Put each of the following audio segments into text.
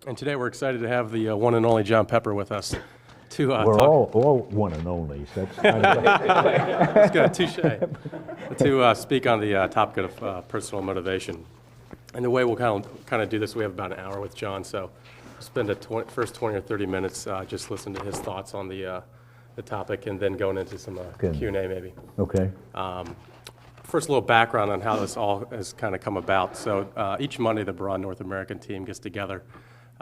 And today we're excited to have the one and only John Pepper with us to We're talk. all one and only. So that's kind of That's good, touche. To speak on the topic of personal motivation. And the way we'll kind of do this, we have about an hour with John, so we'll spend the first 20 or 30 minutes just listening to his thoughts on the topic, and then going into some Q&A maybe. okay. First, a little background on how this all has kind of come about. So each Monday, the Broad North American team gets together,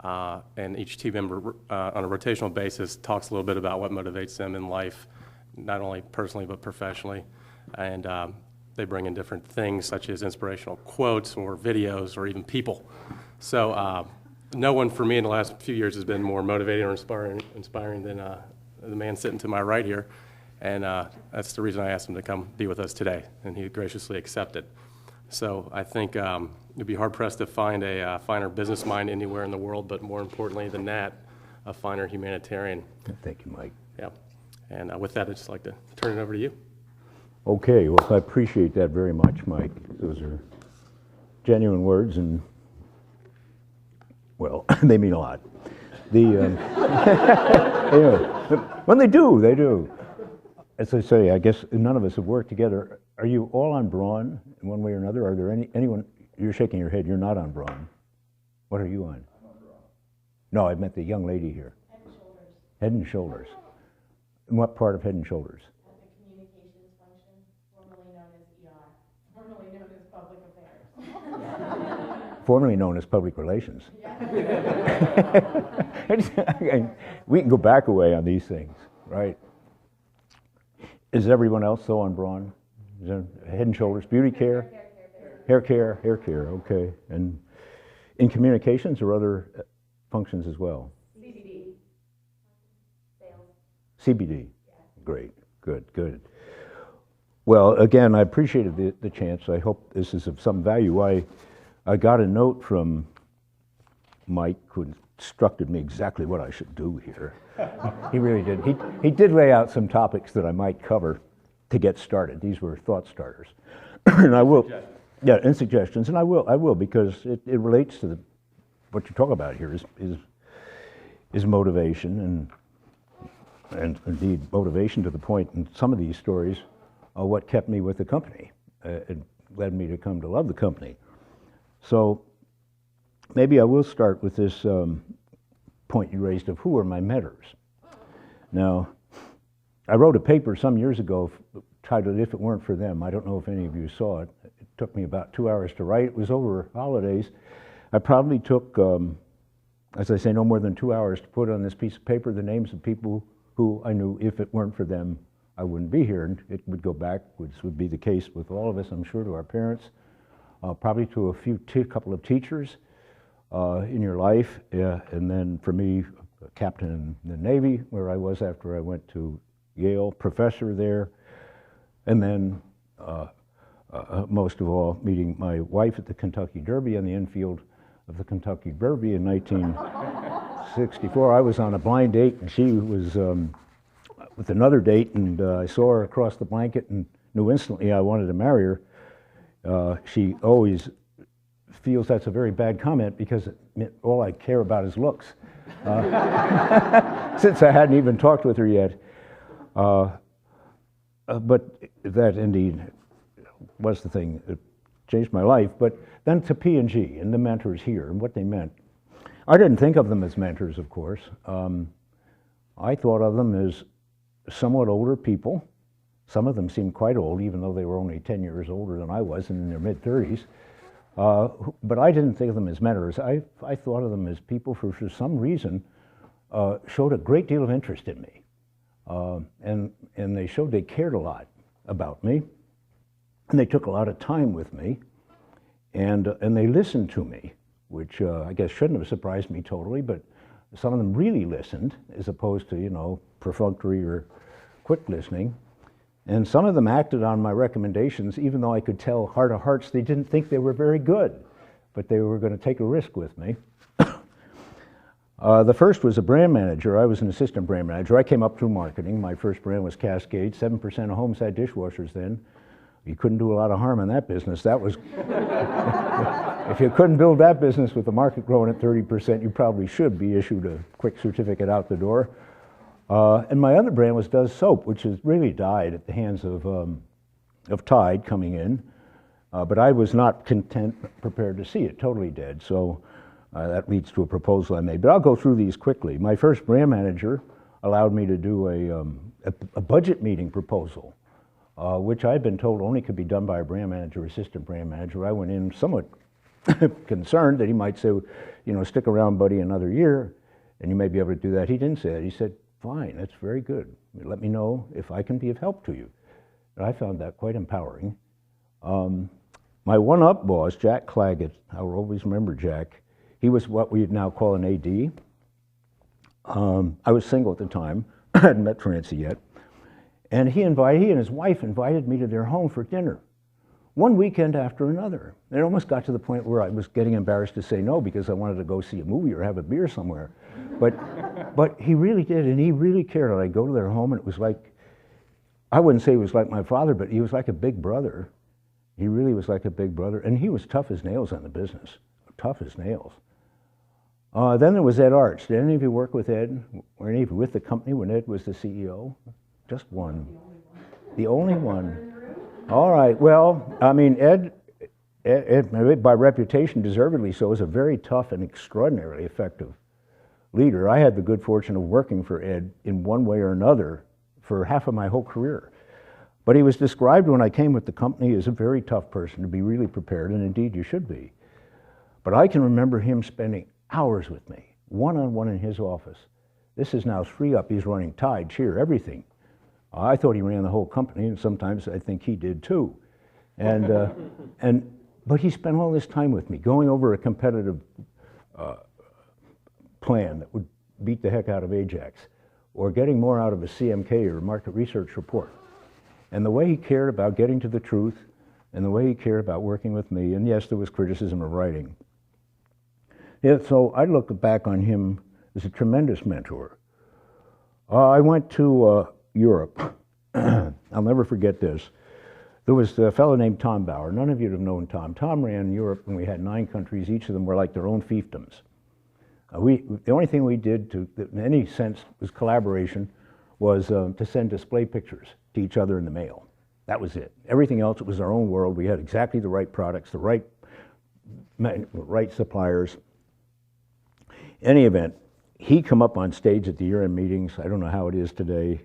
and each team member on a rotational basis talks a little bit about what motivates them in life, not only personally but professionally. And they bring in different things such as inspirational quotes or videos or even people. So no one for me in the last few years has been more motivating or inspiring than the man sitting to my right here. And that's the reason I asked him to come be with us today, and he graciously accepted. So I think you'd be hard-pressed to find a finer business mind anywhere in the world, but more importantly than that, a finer humanitarian. Thank you, Mike. Yeah. And with that, I'd just like to turn it over to you. Okay, well, I appreciate that very much, Mike. Those are genuine words, and, well, they mean a lot. Anyway, when they do, they do. As I say, I guess none of us have worked together. Are you all on Braun in one way or another? Are there anyone, you're shaking your head, you're not on Braun. What are you on? I'm on Braun. No, I meant the young lady here. Head and Shoulders. Head and Shoulders. And what part of Head and Shoulders? At the communications function, formerly known as ER, formerly known as Public Affairs. Formerly known as Public Relations. We can go back a way on these things, right? Is everyone else though on Braun? Is there Head and Shoulders, beauty care? Hair care, okay. And in communications or other functions as well? CBD. Sales. CBD. Yeah. Great, good. Well, again, I appreciated the chance. I hope this is of some value. I got a note from Mike who instructed me exactly what I should do here. He really did. He did lay out some topics that I might cover to get started. These were thought starters. And I will, yeah, and suggestions, and I will because it relates to what you're talking about here is motivation and indeed motivation to the point in some of these stories what kept me with the company. It led me to come to love the company. So maybe I will start with this point you raised of who are my mentors. Now, I wrote a paper some years ago titled "If It Weren't for Them." I don't know if any of you saw it. It took me about 2 hours to write. It was over holidays. I probably took, as I say, no more than 2 hours to put on this piece of paper the names of people who I knew if it weren't for them, I wouldn't be here. And it would go back, which would be the case with all of us, I'm sure, to our parents, probably to a couple of teachers in your life, and then for me, a captain in the Navy, where I was after I went to Yale, professor there, and then most of all, meeting my wife at the Kentucky Derby on the infield of the Kentucky Derby in 1964. I was on a blind date, and she was with another date, and I saw her across the blanket and knew instantly I wanted to marry her. She always feels that's a very bad comment because all I care about is looks. Since I hadn't even talked with her yet. But that indeed was the thing that changed my life. But then to P&G and the mentors here and what they meant. I didn't think of them as mentors, of course. I thought of them as somewhat older people. Some of them seemed quite old, even though they were only 10 years older than I was and in their mid-30s. But I didn't think of them as mentors. I thought of them as people who, for some reason, showed a great deal of interest in me. And they showed they cared a lot about me. And they took a lot of time with me. And they listened to me, which I guess shouldn't have surprised me totally, but some of them really listened, as opposed to, perfunctory or quick listening. And some of them acted on my recommendations, even though I could tell heart of hearts they didn't think they were very good, but they were going to take a risk with me. The first was a brand manager. I was an assistant brand manager. I came up through marketing. My first brand was Cascade. 7% of homes had dishwashers then. You couldn't do a lot of harm in that business. That was If you couldn't build that business with the market growing at 30%, you probably should be issued a quick certificate out the door. And my other brand was Does Soap, which has really died at the hands of Tide coming in. But I was not prepared to see it totally dead. So that leads to a proposal I made. But I'll go through these quickly. My first brand manager allowed me to do a budget meeting proposal, which I'd been told only could be done by a brand manager or assistant brand manager. I went in somewhat concerned that he might say, you know, stick around, buddy, another year, and you may be able to do that. He didn't say that. He said, fine, that's very good. Let me know if I can be of help to you. And I found that quite empowering. My one-up boss, Jack Claggett, I will always remember Jack. He was what we'd now call an AD. I was single at the time. I hadn't met Francie yet. And he and his wife invited me to their home for dinner, one weekend after another. It almost got to the point where I was getting embarrassed to say no because I wanted to go see a movie or have a beer somewhere. But he really did, and he really cared. I'd go to their home, and it was like, I wouldn't say he was like my father, but he was like a big brother. He really was like a big brother, and he was tough as nails on the business, tough as nails. Then there was Ed Arch. Did any of you work with Ed? Were any of you with the company when Ed was the CEO? Just one. The only one. All right. Well, I mean, Ed, by reputation, deservedly so, is a very tough and extraordinarily effective leader. I had the good fortune of working for Ed in one way or another for half of my whole career. But he was described when I came with the company as a very tough person, to be really prepared, and indeed you should be. But I can remember him spending hours with me, one-on-one in his office. This is now 3UP. He's running Tide, Cheer, everything. I thought he ran the whole company, and sometimes I think he did too. But he spent all this time with me, going over a competitive plan that would beat the heck out of Ajax, or getting more out of a CMK or market research report. And the way he cared about getting to the truth, and the way he cared about working with me, and yes, there was criticism of writing. Yeah, so I look back on him as a tremendous mentor. I went to Europe. I'll never forget this. There was a fellow named Tom Bauer. None of you have known Tom. Tom ran Europe, and we had 9 countries. Each of them were like their own fiefdoms. The only thing we did in any sense was collaboration, was to send display pictures to each other in the mail. That was it. Everything else, it was our own world. We had exactly the right products, the right suppliers. Any event, he come up on stage at the year-end meetings. I don't know how it is today.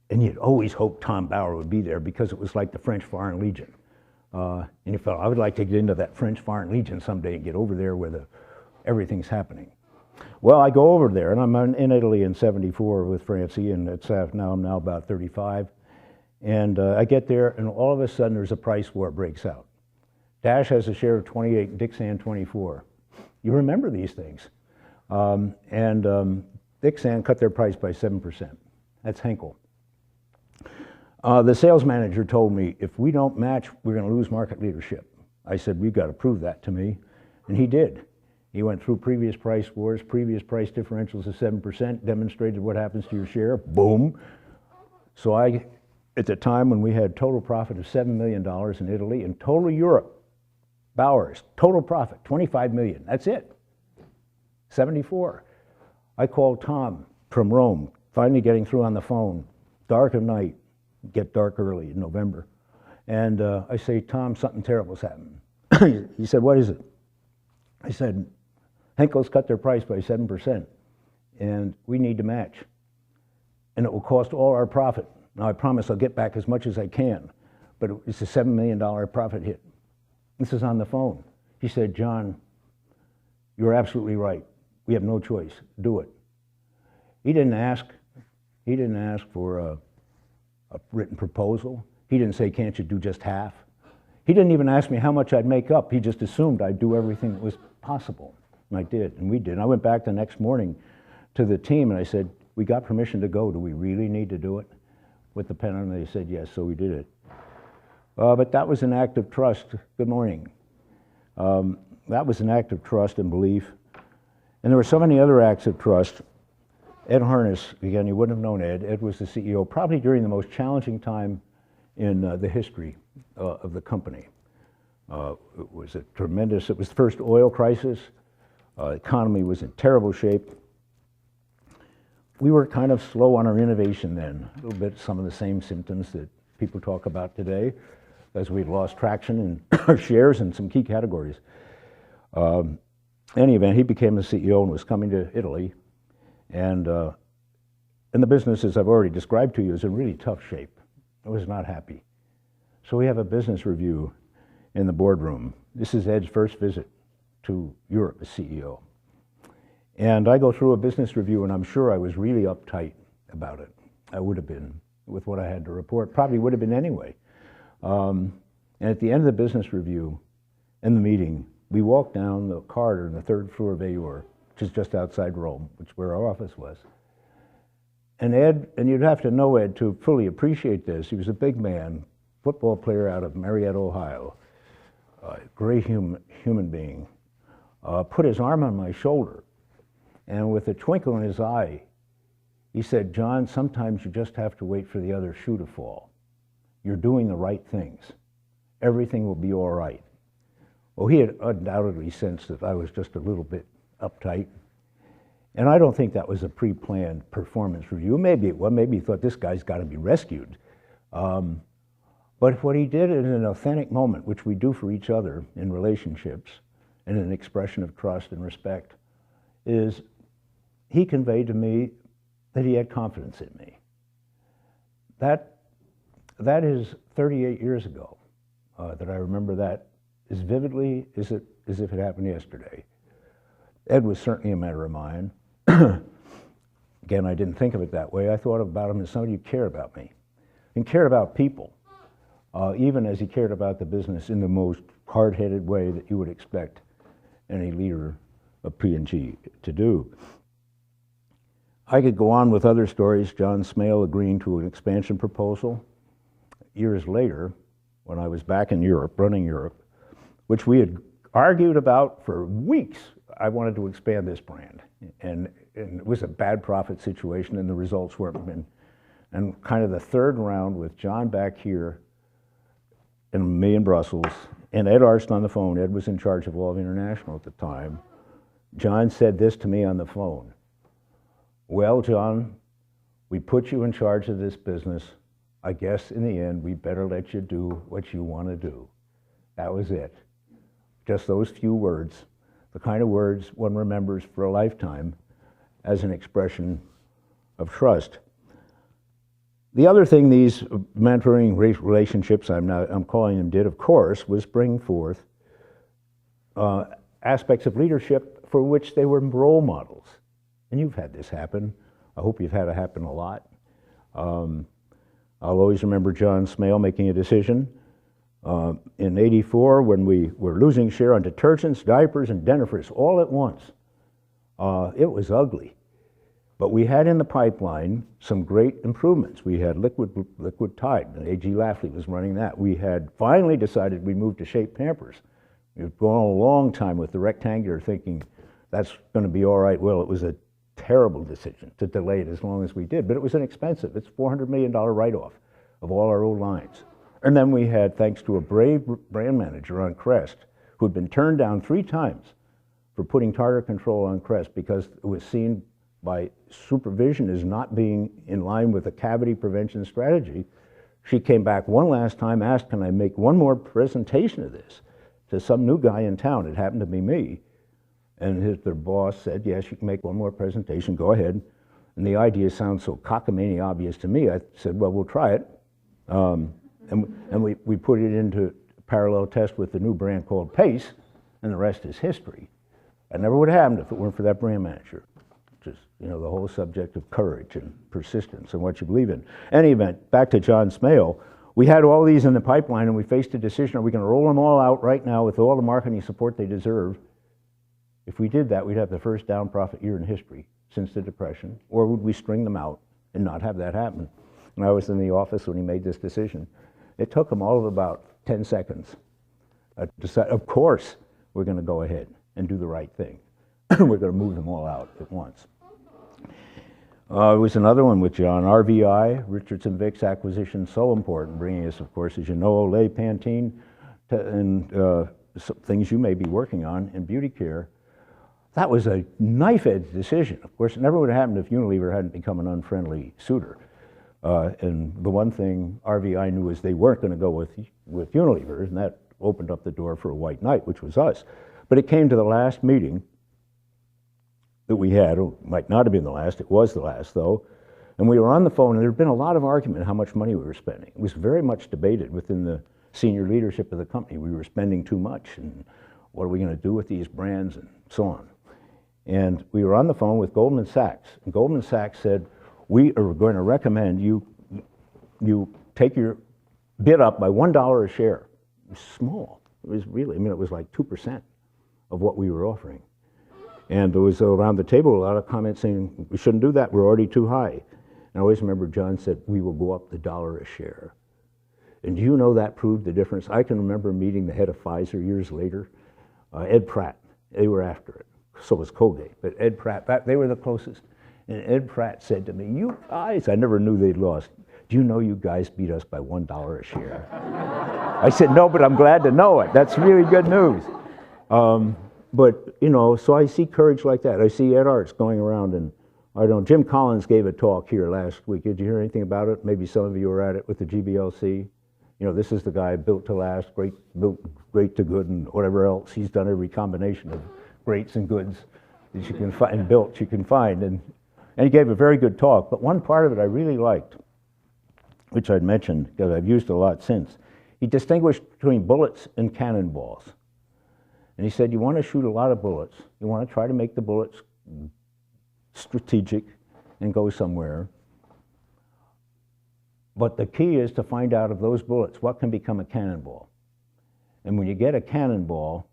And you'd always hope Tom Bauer would be there because it was like the French Foreign Legion. And you felt, I would like to get into that French Foreign Legion someday and get over there where everything's happening. Well, I go over there, and I'm in Italy in '74 with Francie, and I'm now about 35. And I get there, and all of a sudden there's a price war breaks out. Dash has a share of 28, Dixan 24. You remember these things. Dixan cut their price by 7%. That's Henkel. The sales manager told me, if we don't match, we're going to lose market leadership. I said, we've got to prove that to me. And he did. He went through previous price wars, previous price differentials of 7%, demonstrated what happens to your share, boom. So at the time when we had total profit of $7 million in Italy, and total Europe, Bauer's, total profit, 25 million, that's it. 74. I called Tom from Rome, finally getting through on the phone, dark of night, get dark early in November. And I say, Tom, something terrible's happened. He said, what is it? I said, Henkel's cut their price by 7%, and we need to match. And it will cost all our profit. Now, I promise I'll get back as much as I can, but it's a $7 million profit hit. This is on the phone. He said, John, you're absolutely right. We have no choice. Do it. He didn't ask for a written proposal. He didn't say, can't you do just half? He didn't even ask me how much I'd make up. He just assumed I'd do everything that was possible. And I did, and we did. And I went back the next morning to the team and I said, we got permission to go. Do we really need to do it? With the pen on, they said yes, so we did it. But that was an act of trust. Good morning. That was an act of trust and belief. And there were so many other acts of trust. Ed Harness, again, you wouldn't have known Ed. Ed was the CEO probably during the most challenging time in the history of the company. It was it was the first oil crisis. Economy was in terrible shape. We were kind of slow on our innovation then, a little bit some of the same symptoms that people talk about today, as we'd lost traction in our shares in some key categories. In any event, he became the CEO and was coming to Italy, and the business, as I've already described to you, is in really tough shape. I was not happy. So we have a business review in the boardroom. This is Ed's first visit to Europe as CEO. And I go through a business review, and I'm sure I was really uptight about it. I would have been with what I had to report, probably would have been anyway. And at the end of the business review, in the meeting, we walked down the corridor on the third floor of AUR, which is just outside Rome, which is where our office was. And Ed, and you'd have to know Ed to fully appreciate this, he was a big man, football player out of Marietta, Ohio, a great human being, put his arm on my shoulder, and with a twinkle in his eye, he said, "John, sometimes you just have to wait for the other shoe to fall. You're doing the right things. Everything will be all right." Well, he had undoubtedly sensed that I was just a little bit uptight. And I don't think that was a pre-planned performance review. Maybe it was. Maybe he thought this guy's got to be rescued. But what he did in an authentic moment, which we do for each other in relationships, and an expression of trust and respect, is he conveyed to me that he had confidence in me. That is 38 years ago that I remember that as vividly as if it happened yesterday. Ed was certainly a mentor of mine. Again, I didn't think of it that way. I thought about him as somebody who cared about me and cared about people, even as he cared about the business in the most hard-headed way that you would expect any leader of P&G to do. I could go on with other stories, John Smale agreeing to an expansion proposal. Years later, when I was back in Europe, running Europe, which we had argued about for weeks, I wanted to expand this brand. And it was a bad profit situation, and the results weren't been. And kind of the third round with John back here and me in Brussels, and Ed Arst on the phone. Ed was in charge of all of International at the time. John said this to me on the phone: "Well, John, we put you in charge of this business. I guess in the end, we better let you do what you want to do." That was it. Just those few words, the kind of words one remembers for a lifetime as an expression of trust. The other thing these mentoring relationships, I'm calling them, did, of course, was bring forth aspects of leadership for which they were role models. And you've had this happen. I hope you've had it happen a lot. I'll always remember John Smale making a decision in '84 when we were losing share on detergents, diapers, and dentifrice all at once. It was ugly. But we had in the pipeline some great improvements. We had liquid Tide, and A.G. Lafley was running that. We had finally decided we moved to Shape Pampers. We've gone a long time with the rectangular thinking that's going to be all right. Well, it was a terrible decision to delay it as long as we did, but it was inexpensive. It's $400 million write-off of all our old lines. And then we had, thanks to a brave brand manager on Crest, who'd been turned down 3 times for putting tartar control on Crest because it was seen by supervision as not being in line with a cavity prevention strategy. She came back one last time, asked, "Can I make one more presentation of this to some new guy in town?" It happened to be me. And their boss said, "Yes, you can make one more presentation, go ahead." And the idea sounds so cockamamie obvious to me. I said, "Well, we'll try it." And we put it into parallel test with the new brand called Pace, and the rest is history. That never would have happened if it weren't for that brand manager. Just, the whole subject of courage and persistence and what you believe in. Any event, back to John Smale, we had all these in the pipeline, and we faced a decision: are we going to roll them all out right now with all the marketing support they deserve? If we did that, we'd have the first down profit year in history since the Depression. Or would we string them out and not have that happen? And I was in the office when he made this decision. It took him all of about 10 seconds to decide, of course, we're going to go ahead and do the right thing. We're going to move them all out at once. It was another one with John. RVI, Richardson Vicks acquisition, so important, bringing us, of course, as you know, Olay, Pantene, some things you may be working on in beauty care. That was a knife-edge decision. Of course, it never would have happened if Unilever hadn't become an unfriendly suitor. And the one thing RVI knew is they weren't going to go with Unilever, and that opened up the door for a white knight, which was us. But it came to the last meeting that we had. It might not have been the last. It was the last, though. And we were on the phone, and there had been a lot of argument how much money we were spending. It was very much debated within the senior leadership of the company. We were spending too much, and what are we going to do with these brands, and so on. And we were on the phone with Goldman Sachs, and Goldman Sachs said, we are going to recommend you take your bid up by $1 a share. It was small. It was really, I mean, it was like 2% of what we were offering. And there was around the table a lot of comments saying, we shouldn't do that, we're already too high. And I always remember John said, we will go up the $1 a share. And do you know that proved the difference? I can remember meeting the head of Pfizer years later, Ed Pratt. They were after it. So was Colgate, but Ed Pratt, they were the closest. And Ed Pratt said to me, you guys, I never knew they'd lost. Do you know you guys beat us by $1 a share? I said, no, but I'm glad to know it. That's really good news. But, you know, so I see courage like that. I see Ed Arts going around, and I don't, Jim Collins gave a talk here last week. Did you hear anything about it? Maybe some of you were at it with the GBLC. You know, this is the guy built to last, built great to good, and whatever else. He's done every combination of greats and goods that you can find, and built you can find. And he gave a very good talk. But one part of it I really liked, which I'd mentioned because I've used a lot since. He distinguished between bullets and cannonballs. And he said, you want to shoot a lot of bullets. You want to try to make the bullets strategic and go somewhere. But the key is to find out of those bullets what can become a cannonball. And when you get a cannonball,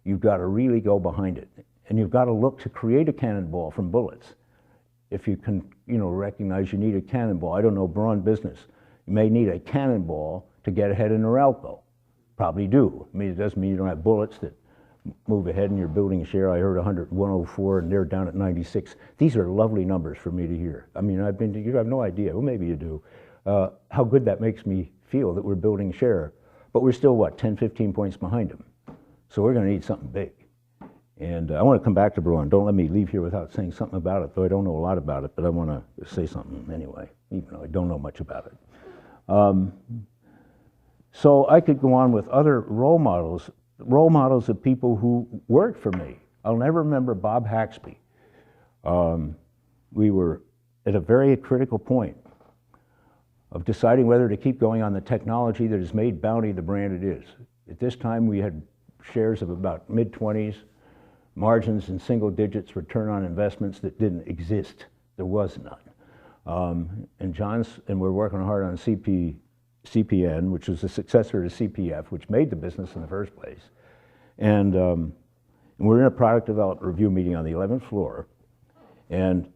you've got to really go behind it. And you've got to look to create a cannonball from bullets. If you can, you know, recognize you need a cannonball. I don't know, Braun business. You may need a cannonball to get ahead in Norelco. Probably do. I mean, it doesn't mean you don't have bullets that move ahead and you're building a share. I heard 104 and they're down at 96. These are lovely numbers for me to hear. I mean, you have no idea, well maybe you do, how good that makes me feel that we're building share. But we're still, what, 10, 15 points behind them. So we're going to need something big. And I want to come back to Braun. Don't let me leave here without saying something about it, though I don't know a lot about it, but I want to say something anyway, even though I don't know much about it. So I could go on with other role models of people who worked for me. I'll never remember Bob Haxby. We were at a very critical point of deciding whether to keep going on the technology that has made Bounty the brand it is. At this time, we had shares of about mid-20s, margins in single digits, return on investments that didn't exist. There was none. And we're working hard on CPN, which was the successor to CPF, which made the business in the first place. And we're in a product development review meeting on the 11th floor. And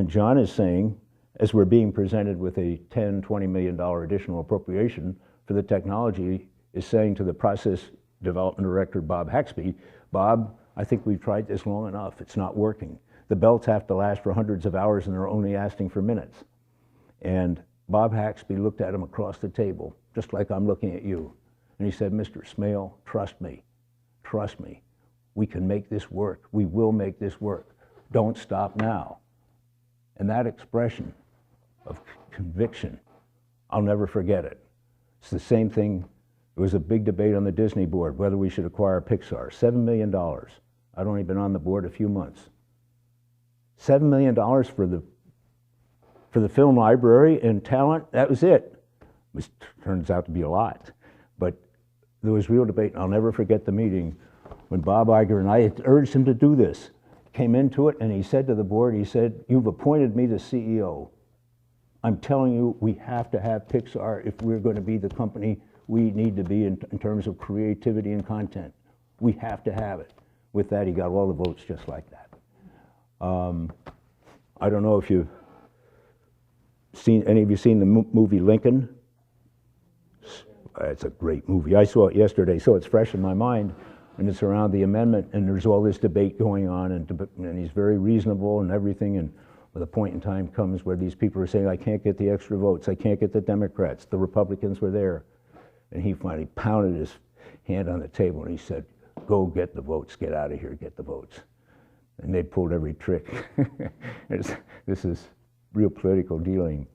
John is saying, as we're being presented with a $10, $20 million additional appropriation for the technology, is saying to the process development director, Bob Haxby, Bob, I think we've tried this long enough. It's not working. The belts have to last for hundreds of hours and they're only lasting for minutes. And Bob Haxby looked at him across the table, just like I'm looking at you. And he said, Mr. Smale, trust me. Trust me. We can make this work. We will make this work. Don't stop now. And that expression of conviction, I'll never forget it. It's the same thing. There was a big debate on the Disney board whether we should acquire Pixar. $7 million. I'd only been on the board a few months. $7 million for the film library and talent, that was it. Which turns out to be a lot. But there was real debate, and I'll never forget the meeting when Bob Iger and I had urged him to do this. Came into it, and he said to the board, he said, you've appointed me the CEO. I'm telling you, we have to have Pixar if we're going to be the company we need to be in terms of creativity and content. We have to have it. With that, he got all the votes just like that. I don't know if you've seen, any of you seen the movie Lincoln? It's a great movie. I saw it yesterday, so it's fresh in my mind. And it's around the amendment, and there's all this debate going on, and he's very reasonable and everything, and the point in time comes where these people are saying, I can't get the extra votes, I can't get the Democrats, the Republicans were there. And he finally pounded hand on the table, and he said, "Go get the votes, get out of here, get the votes." And they pulled every trick. This is real political dealing.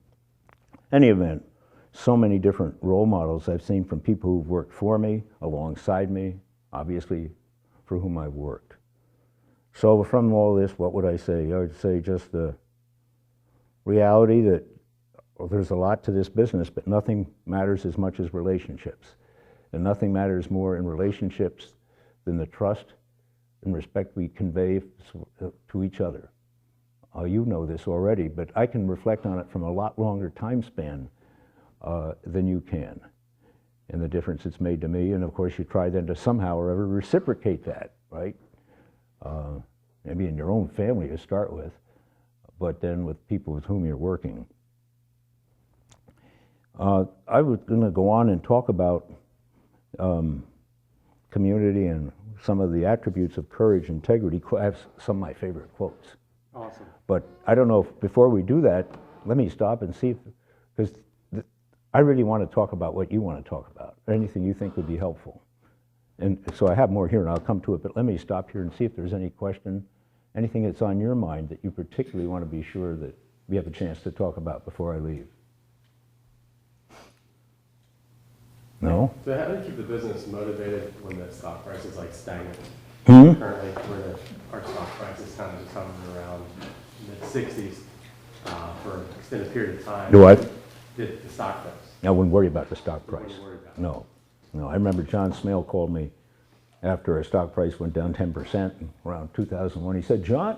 Any event, so many different role models I've seen from people who've worked for me, alongside me, obviously for whom I've worked. So from all this, what would I say? I would say just the reality that there's a lot to this business, but nothing matters as much as relationships. And nothing matters more in relationships than the trust and respect we convey to each other. You know this already, but I can reflect on it from a lot longer time span than you can, and the difference it's made to me. And of course, you try then to somehow or ever reciprocate that, right? Maybe in your own family to start with, but then with people with whom you're working. I was going to go on and talk about community and some of the attributes of courage, integrity. I have some of my favorite quotes. Awesome. But I don't know if before we do that, let me stop and see if, because I really want to talk about what you want to talk about, anything you think would be helpful. And so I have more here and I'll come to it, but let me stop here and see if there's any question, anything that's on your mind that you particularly want to be sure that we have a chance to talk about before I leave. No? So how do you keep the business motivated when the stock price is like stagnant? Hmm? Currently, where our stock price is kind of just hovering around mid-60s for an extended period of time. Do I? The stock price. I wouldn't worry about the stock price. Wouldn't worry about it. No. No, I remember John Smale called me after our stock price went down 10% around 2001. He said, "John,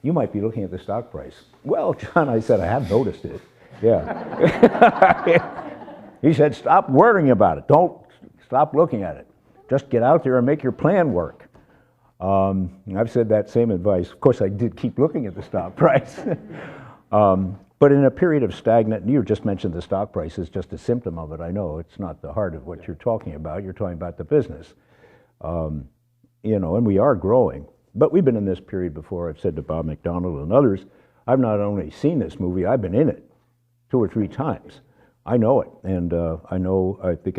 you might be looking at the stock price." "Well, John," I said, "I have noticed it." Yeah. He said, "Stop worrying about it. Don't stop looking at it. Just get out there and make your plan work." I've said that same advice. Of course, I did keep looking at the stock price. But in a period of stagnant, and you just mentioned the stock price is just a symptom of it. I know it's not the heart of what you're talking about. You're talking about the business. And we are growing. But we've been in this period before. I've said to Bob McDonald and others, I've not only seen this movie, I've been in it 2 or 3 times. I know it. And I think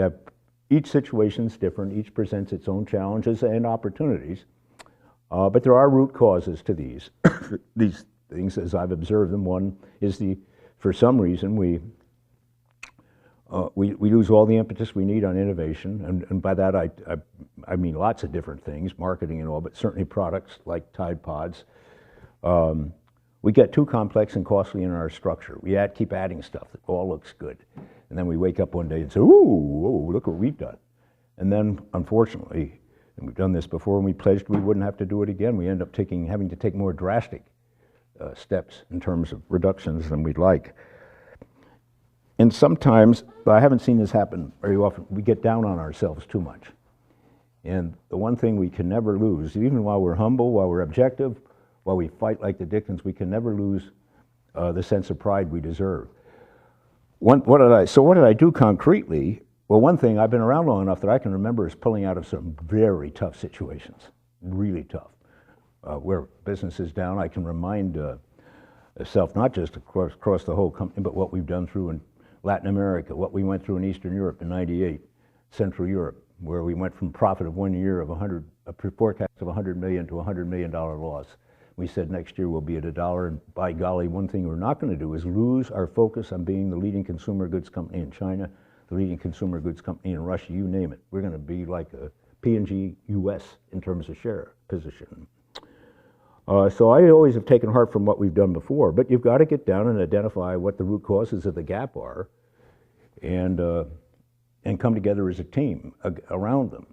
each situation's different. Each presents its own challenges and opportunities. But there are root causes to these things as I've observed them. One is for some reason we lose all the impetus we need on innovation, and by that I mean lots of different things, marketing and all, but certainly products like Tide Pods. We get too complex and costly in our structure. We keep adding stuff that all looks good, and then we wake up one day and say, "Ooh, look what we've done." And then, unfortunately, and we've done this before, and we pledged we wouldn't have to do it again. We end up having to take more drastic steps in terms of reductions than we'd like. And sometimes, I haven't seen this happen very often, we get down on ourselves too much. And the one thing we can never lose, even while we're humble, while we're objective, while we fight like the Dickens, we can never lose the sense of pride we deserve. What did I do concretely? Well, one thing, I've been around long enough that I can remember is pulling out of some very tough situations, really tough. Where business is down, I can remind myself, not just across the whole company, but what we've done through in Latin America, what we went through in Eastern Europe in '98, Central Europe, where we went from profit of 1 year of a forecast of $100 million to $100 million loss. We said next year we'll be at $1, and by golly, one thing we're not going to do is lose our focus on being the leading consumer goods company in China, the leading consumer goods company in Russia, you name it. We're going to be like a P&G US in terms of share position. So I always have taken heart from what we've done before, but you've got to get down and identify what the root causes of the gap are, and come together as a team around them.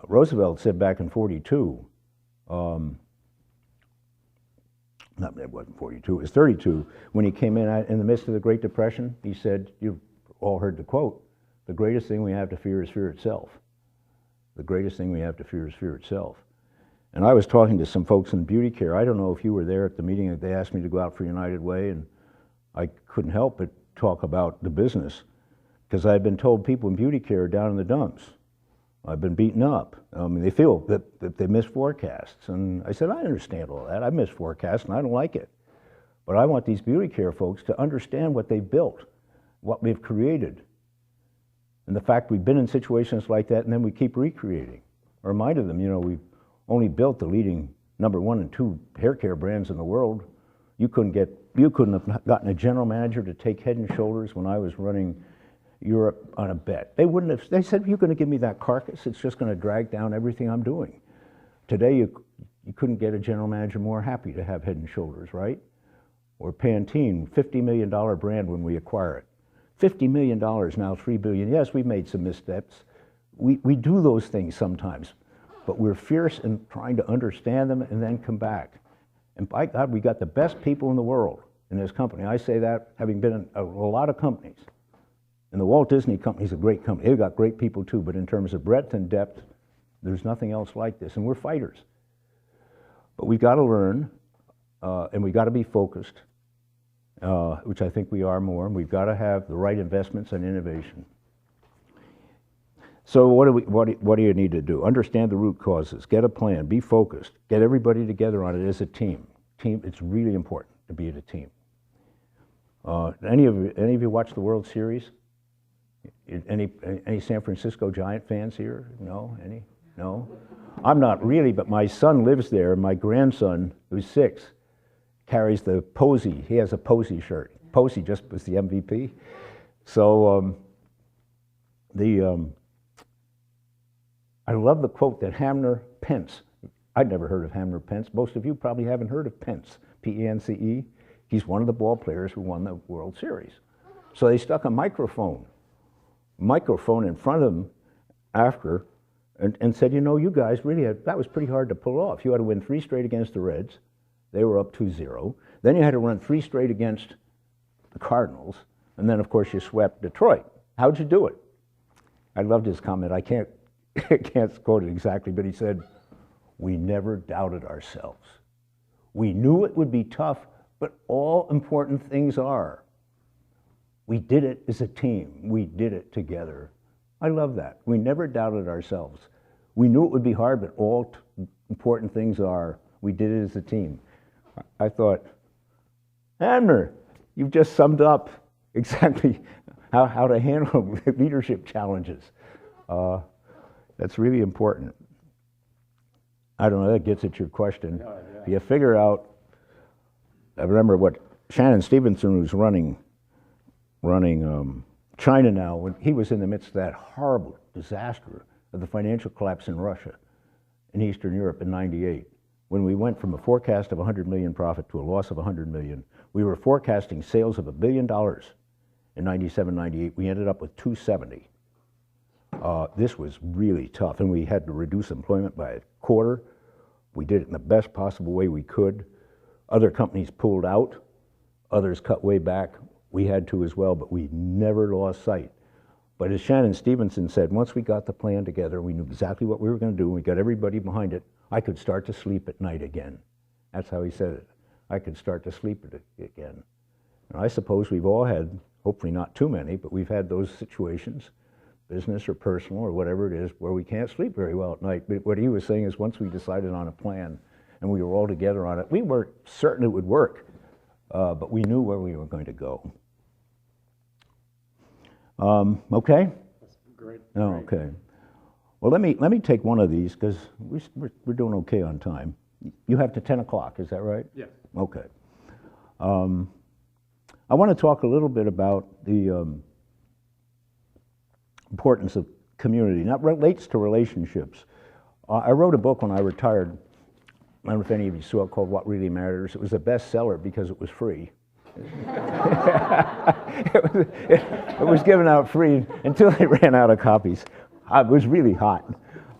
Roosevelt said back in '42, it wasn't 42, it was 32, when he came in the midst of the Great Depression, he said, you've all heard the quote, "The greatest thing we have to fear is fear itself." The greatest thing we have to fear is fear itself. And I was talking to some folks in beauty care. I don't know if you were there at the meeting that they asked me to go out for United Way, and I couldn't help but talk about the business, because I've been told people in beauty care are down in the dumps. I've been beaten up. They feel that they miss forecasts. And I said, I understand all that. I miss forecasts and I don't like it. But I want these beauty care folks to understand what they've built, what we've created. And the fact we've been in situations like that and then we keep recreating. I reminded them, we've only built the leading number 1 and 2 hair care brands in the world. You couldn't have gotten a general manager to take Head and Shoulders when I was running Europe on a bet. They said, you're going to give me that carcass? It's just going to drag down everything I'm doing. Today, you couldn't get a general manager more happy to have Head and Shoulders, right? Or Pantene, $50 million brand when we acquire it. $50 million, now $3 billion. Yes, we've made some missteps. We do those things sometimes, but we're fierce in trying to understand them and then come back. And by God, we got the best people in the world in this company. I say that having been in a lot of companies. And the Walt Disney Company is a great company. They've got great people too, but in terms of breadth and depth, there's nothing else like this. And we're fighters. But we've got to learn, and we've got to be focused, which I think we are more, and we've got to have the right investments and innovation. So what do you need to do? Understand the root causes, get a plan, be focused, get everybody together on it as a team. It's really important to be in a team. Any of you watch the World Series? Any San Francisco Giant fans here? No? Any? No? I'm not really, but my son lives there. My grandson, who's 6, carries the Posey. He has a Posey shirt. Posey just was the MVP. So I love the quote that Hamner Pence, I'd never heard of Hamner Pence. Most of you probably haven't heard of Pence, P-E-N-C-E. He's one of the ball players who won the World Series. So they stuck a microphone in front of him after and said, you guys really that was pretty hard to pull off. You had to win 3 straight against the Reds. They were up 2-0. Then you had to run 3 straight against the Cardinals. And then, of course, you swept Detroit. How'd you do it? I loved his comment. I can't quote it exactly, but he said, we never doubted ourselves. We knew it would be tough, but all important things are. We did it as a team. We did it together. I love that. We never doubted ourselves. We knew it would be hard, but all important things are. We did it as a team. I thought, Hamner, you've just summed up exactly how to handle leadership challenges. That's really important. I don't know, that gets at your question. Oh, yeah. You figure out, I remember what Shannon Stevenson, who's running China now, when he was in the midst of that horrible disaster of the financial collapse in Russia, in Eastern Europe in '98. When we went from a forecast of 100 million profit to a loss of 100 million, we were forecasting sales of $1 billion in '97, '98. We ended up with 270. This was really tough, and we had to reduce employment by a quarter. We did it in the best possible way we could. Other companies pulled out. Others cut way back. We had to as well, but we never lost sight. But as Shannon Stevenson said, once we got the plan together, we knew exactly what we were going to do, and we got everybody behind it, I could start to sleep at night again. That's how he said it. I could start to sleep again. And I suppose we've all had, hopefully not too many, but we've had those situations, business or personal or whatever it is, where we can't sleep very well at night. But what he was saying is once we decided on a plan and we were all together on it, we weren't certain it would work, but we knew where we were going to go. Okay? That's great. Oh, okay. Well, let me take one of these because we're doing okay on time. You have to 10 o'clock, is that right? Yes. Okay. I want to talk a little bit about the importance of community. That relates to relationships. I wrote a book when I retired. I don't know if any of you saw it, called What Really Matters. It was a bestseller because it was free. It was given out free until they ran out of copies. It was really hot.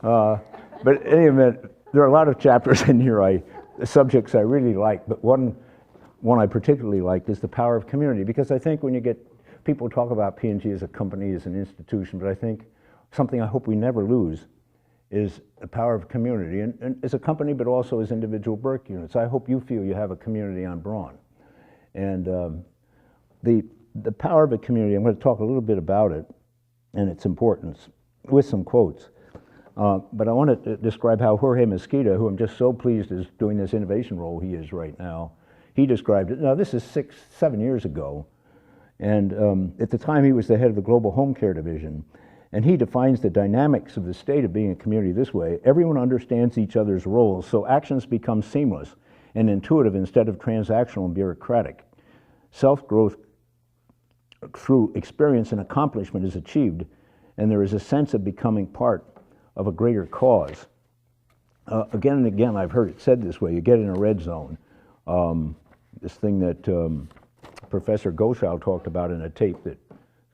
But in any event, there are a lot of chapters in here, the subjects I really like, but one I particularly liked is the power of community, because I think when you get people talk about P&G as a company, as an institution, but I think something I hope we never lose is the power of community, and as a company, but also as individual Burke units. I hope you feel you have a community on Braun. And the power of a community, I'm going to talk a little bit about it and its importance with some quotes. But I want to describe how Jorge Mesquita, who I'm just so pleased is doing this innovation role he is right now, he described it. Now, this is 6-7 years ago. And at the time, he was the head of the Global Home Care Division. And he defines the dynamics of the state of being a community this way: everyone understands each other's roles, so actions become seamless and intuitive instead of transactional and bureaucratic. Self-growth through experience and accomplishment is achieved, and there is a sense of becoming part of a greater cause. Again and again, I've heard it said this way: you get in a red zone. This thing that Professor Goshow talked about in a tape that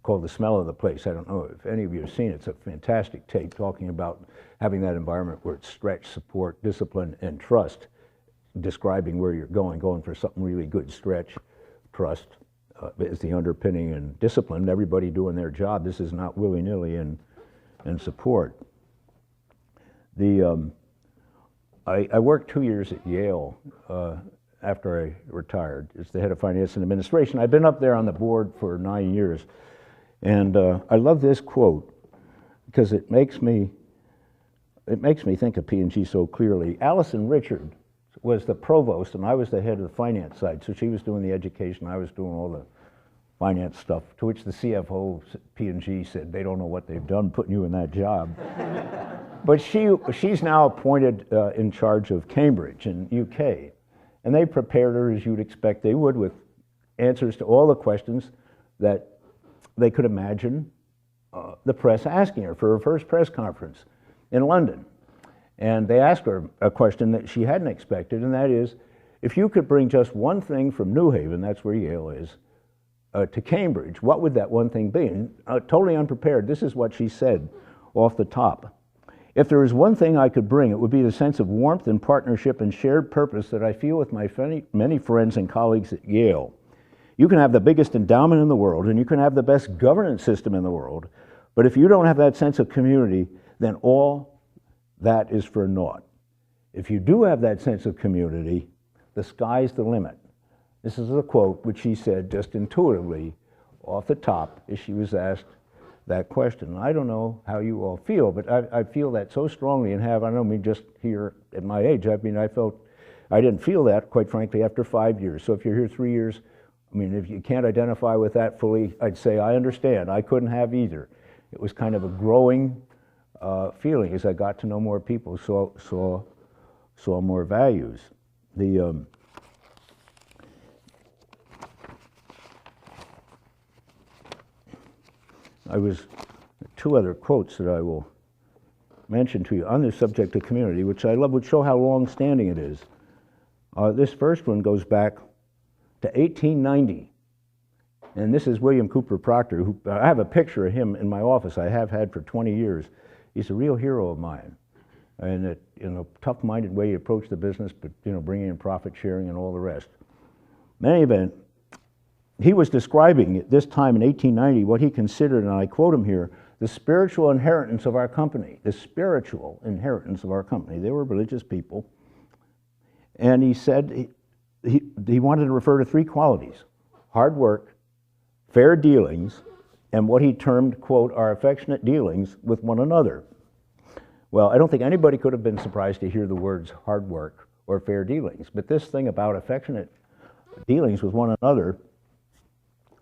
called The Smell of the Place. I don't know if any of you have seen it. It's a fantastic tape talking about having that environment where it's stretch, support, discipline, and trust, describing where you're going for something really good. Stretch, trust is the underpinning, and discipline, everybody doing their job. This is not willy-nilly, and support. I worked 2 years at Yale after I retired as the head of finance and administration. I've been up there on the board for 9 years, and I love this quote because it makes me think of P&G so clearly. Allison Richard was the provost, and I was the head of the finance side, so she was doing the education, I was doing all the finance stuff, to which the CFO P&G said, they don't know what they've done putting you in that job. But she's now appointed in charge of Cambridge in UK. And they prepared her, as you'd expect they would, with answers to all the questions that they could imagine the press asking her for her first press conference in London. And they asked her a question that she hadn't expected, and that is, if you could bring just one thing from New Haven, that's where Yale is, to Cambridge, what would that one thing be? And totally unprepared, this is what she said off the top. If there is one thing I could bring, it would be the sense of warmth and partnership and shared purpose that I feel with my many friends and colleagues at Yale. You can have the biggest endowment in the world, and you can have the best governance system in the world, but if you don't have that sense of community, then all that is for naught. If you do have that sense of community, the sky's the limit. This is a quote which she said just intuitively off the top as she was asked that question. I don't know how you all feel, but I feel that so strongly, and I don't mean just here at my age. I mean, I didn't feel that, quite frankly, after 5 years. So if you're here 3 years, I mean, if you can't identify with that fully, I'd say I understand. I couldn't have either. It was kind of a growing feeling as I got to know more people, saw more values. I was two other quotes that I will mention to you on this subject of community, which I love, would show how long-standing it is. This first one goes back to 1890, and this is William Cooper Proctor, who I have a picture of him in my office. I have had for 20 years. He's a real hero of mine, and in a tough-minded way he approached the business, but bringing in profit sharing and all the rest. In any event, he was describing at this time in 1890 what he considered, and I quote him here, the spiritual inheritance of our company. The spiritual inheritance of our company. They were religious people. And he said he wanted to refer to three qualities: hard work, fair dealings, and what he termed, quote, our affectionate dealings with one another. Well, I don't think anybody could have been surprised to hear the words hard work or fair dealings, but this thing about affectionate dealings with one another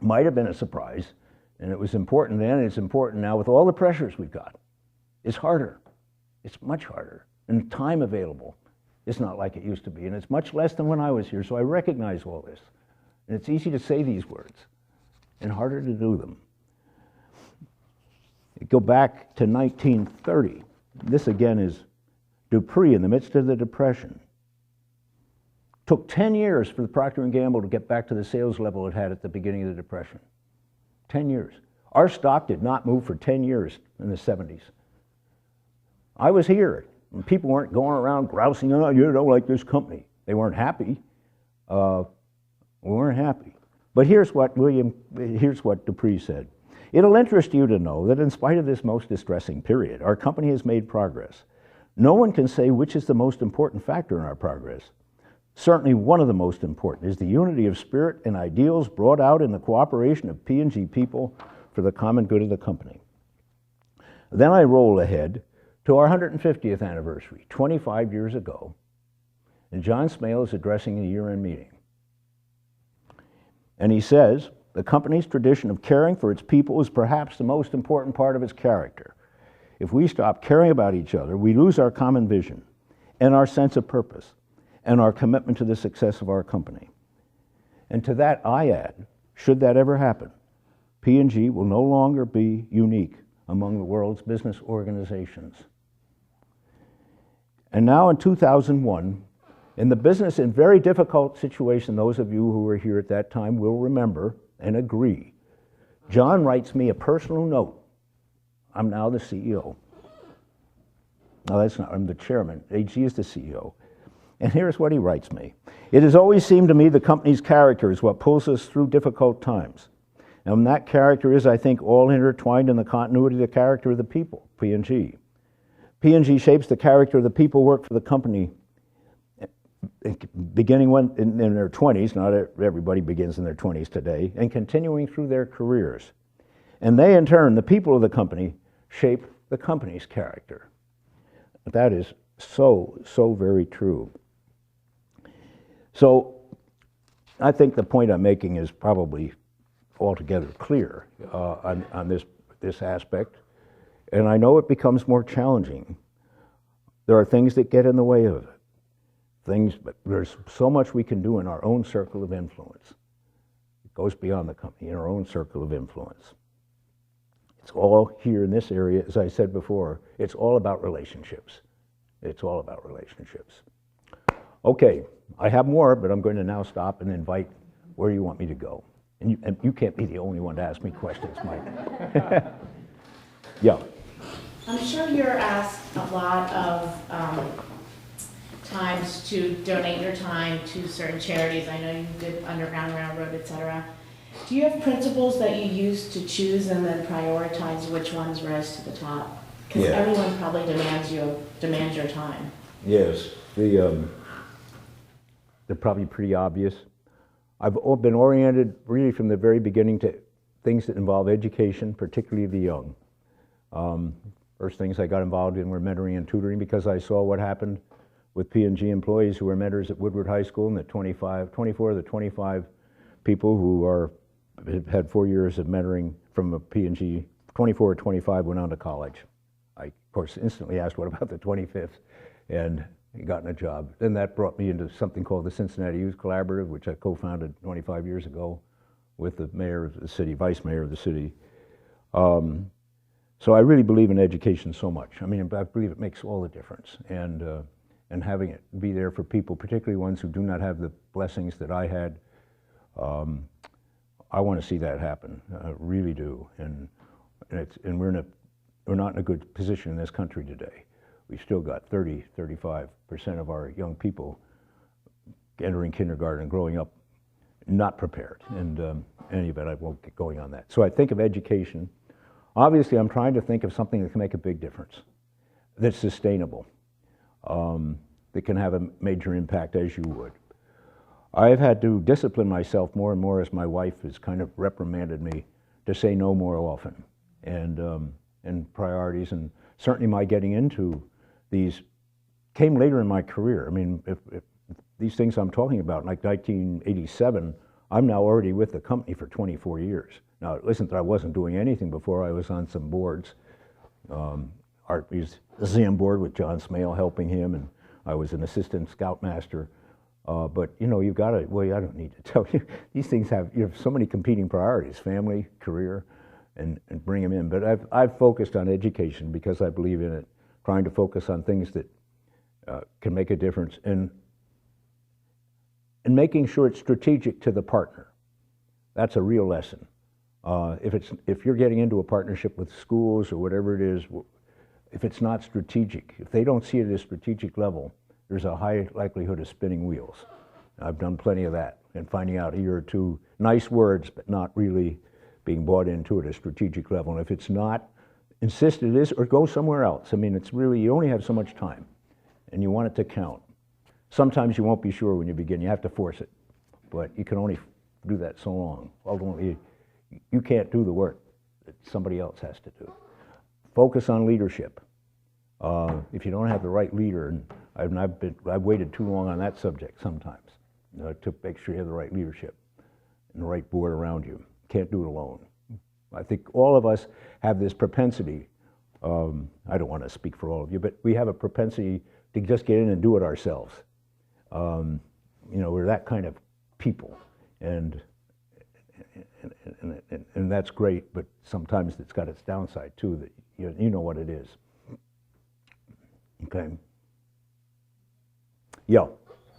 might have been a surprise, and it was important then, and it's important now with all the pressures we've got. It's harder. It's much harder. And time available is not like it used to be, and it's much less than when I was here, so I recognize all this. And it's easy to say these words, and harder to do them. Go back to 1930. This again is Dupree in the midst of the Depression. Took 10 years for the Procter & Gamble to get back to the sales level it had at the beginning of the Depression. 10 years. Our stock did not move for 10 years in the 70s. I was here, and people weren't going around grousing, oh, you don't like this company. They weren't happy. We weren't happy. But here's what Dupree said. It'll interest you to know that in spite of this most distressing period, our company has made progress. No one can say which is the most important factor in our progress. Certainly one of the most important is the unity of spirit and ideals brought out in the cooperation of P&G people for the common good of the company. Then I roll ahead to our 150th anniversary, 25 years ago, and John Smale is addressing the year-end meeting. And he says, The company's tradition of caring for its people is perhaps the most important part of its character. If we stop caring about each other, we lose our common vision and our sense of purpose and our commitment to the success of our company. And to that I add, should that ever happen, P&G will no longer be unique among the world's business organizations. And now in 2001, in the business and very difficult situation those of you who were here at that time will remember and agree, John writes me a personal note. I'm now the CEO. No, that's not, I'm the chairman. AG is the CEO. And here's what he writes me. It has always seemed to me the company's character is what pulls us through difficult times. And that character is, I think, all intertwined in the continuity of the character of the people, P&G. P&G shapes the character of the people who work for the company beginning when in their 20s, not everybody begins in their 20s today, and continuing through their careers. And they, in turn, the people of the company, shape the company's character. That is so very true. So I think the point I'm making is probably altogether clear on this aspect, and I know it becomes more challenging. There are things that get in the way of it. But there's so much we can do in our own circle of influence. It goes beyond the company, in our own circle of influence. It's all here in this area, as I said before, it's all about relationships. It's all about relationships. Okay, I have more, but I'm going to now stop and invite where you want me to go. And you can't be the only one to ask me questions, Mike. Yeah. I'm sure you're asked a lot of times to donate your time to certain charities. I know you did Underground Railroad, etc. Do you have principles that you use to choose and then prioritize which ones rise to the top? Because everyone probably demands your time. Yes, they're probably pretty obvious. I've been oriented really from the very beginning to things that involve education, particularly the young. First things I got involved in were mentoring and tutoring because I saw what happened with P&G employees who were mentors at Woodward High School, and the 24 of the 25 people who had 4 years of mentoring from a P&G, 24 or 25 went on to college. I, of course, instantly asked, what about the 25th? And gotten a job. Then that brought me into something called the Cincinnati Youth Collaborative, which I co-founded 25 years ago with the mayor of the city, vice mayor of the city. So I really believe in education so much. I mean, I believe it makes all the difference. And having it be there for people, particularly ones who do not have the blessings that I had, I want to see that happen. I really do. And we're not in a good position in this country today. We've still got 35% of our young people entering kindergarten and growing up not prepared. And in any event, I won't get going on that. So I think of education. Obviously, I'm trying to think of something that can make a big difference, that's sustainable, that can have a major impact as you would. I've had to discipline myself more and more as my wife has kind of reprimanded me to say no more often, and priorities, and certainly my getting into these came later in my career. I mean, if these things I'm talking about, like 1987, I'm now already with the company for 24 years. Now, it isn't that I wasn't doing anything before. I was on some boards, Art Museum board with John Smale helping him, and I was an assistant scoutmaster. But you know, you've got to, well, I don't need to tell you, these things have, you have so many competing priorities, family, career, and bring them in. But I've focused on education because I believe in it, trying to focus on things that can make a difference, and making sure it's strategic to the partner. That's a real lesson. If you're getting into a partnership with schools or whatever it is, if it's not strategic, if they don't see it at a strategic level, there's a high likelihood of spinning wheels. I've done plenty of that, and finding out a year or two, nice words, but not really being bought into it at a strategic level. And if it's not, insist it is, or go somewhere else. I mean, it's really, you only have so much time, and you want it to count. Sometimes you won't be sure when you begin. You have to force it, but you can only do that so long. Ultimately, you can't do the work that somebody else has to do. Focus on leadership. If you don't have the right leader, and I've waited too long on that subject sometimes, to make sure you have the right leadership and the right board around you. can't do it alone. I think all of us have this propensity. I don't want to speak for all of you, but we have a propensity to just get in and do it ourselves. We're that kind of people, and that's great. But sometimes it's got its downside too. That you know what it is. Okay. Yeah.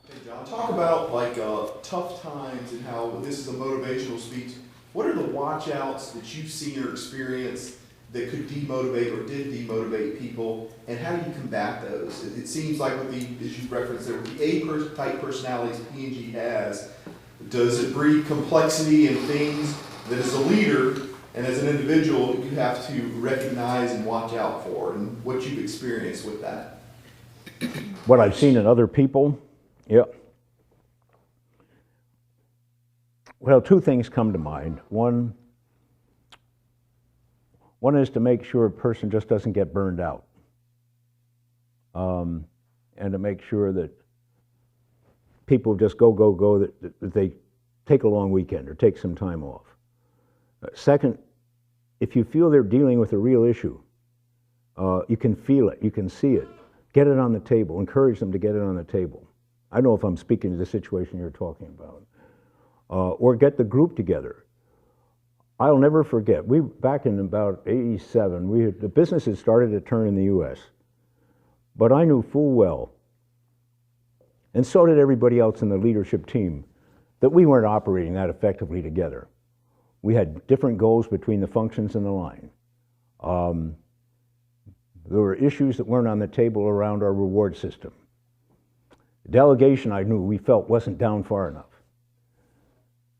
Hey John, talk about like tough times and how this is a motivational speech. What are the watch-outs that you've seen or experienced that could demotivate or did demotivate people, and how do you combat those? It seems like with the, as you referenced there, with the A-type personalities P&G has, does it breed complexity and things that as a leader and as an individual you have to recognize and watch out for, and what you've experienced with that? What I've seen in other people, yeah. Well, two things come to mind. One is to make sure a person just doesn't get burned out, and to make sure that people just go, that they take a long weekend or take some time off. Second, if you feel they're dealing with a real issue, you can feel it, you can see it, get it on the table, encourage them to get it on the table. I don't know if I'm speaking to the situation you're talking about. Or get the group together. I'll never forget, back in about '87, the business had started to turn in the U.S., but I knew full well, and so did everybody else in the leadership team, that we weren't operating that effectively together. We had different goals between the functions and the line. There were issues that weren't on the table around our reward system. Delegation, I knew, we felt wasn't down far enough.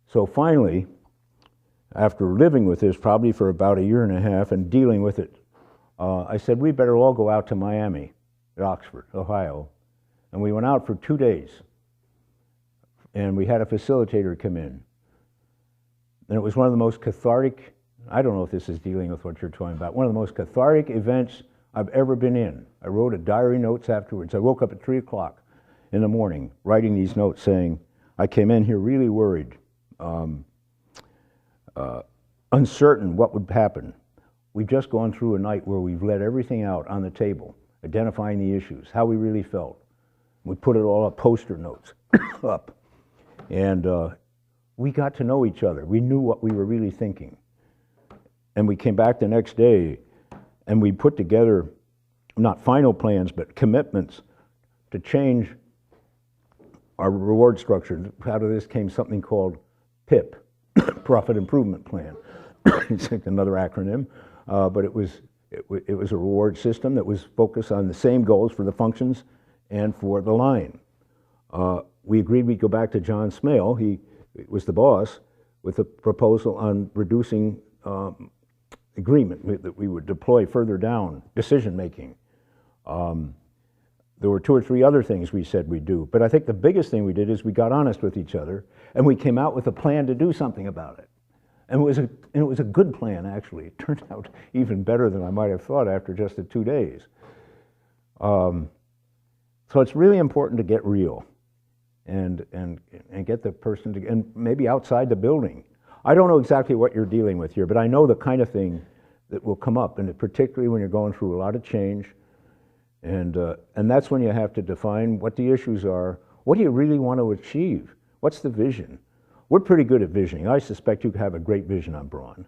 So finally, after living with this probably for about a year and a half and dealing with it, I said, we better all go out to Miami, at Oxford, Ohio. And we went out for 2 days. And we had a facilitator come in. And it was one of the most cathartic, I don't know if this is dealing with what you're talking about, one of the most cathartic events I've ever been in. I wrote a diary notes afterwards. I woke up at 3 o'clock in the morning writing these notes saying, I came in here really worried. Uncertain what would happen. We've just gone through a night where we've let everything out on the table, identifying the issues, how we really felt. We put it all up, poster notes up. And we got to know each other. We knew what we were really thinking. And we came back the next day and we put together, not final plans, but commitments to change our reward structure. Out of this came something called PIP, Profit Improvement Plan. It's another acronym, but it was a reward system that was focused on the same goals for the functions and for the line. We agreed we'd go back to John Smale, he was the boss, with a proposal on reducing agreement that we would deploy further down decision making. There were 2 or 3 other things we said we'd do, but I think the biggest thing we did is we got honest with each other and we came out with a plan to do something about it. And it was a good plan, actually. It turned out even better than I might have thought after just the 2 days. So it's really important to get real and get the person to, and maybe outside the building. I don't know exactly what you're dealing with here, but I know the kind of thing that will come up, and particularly when you're going through a lot of change. And that's when you have to define what the issues are. What do you really want to achieve? What's the vision? We're pretty good at visioning. I suspect you have a great vision on Braun.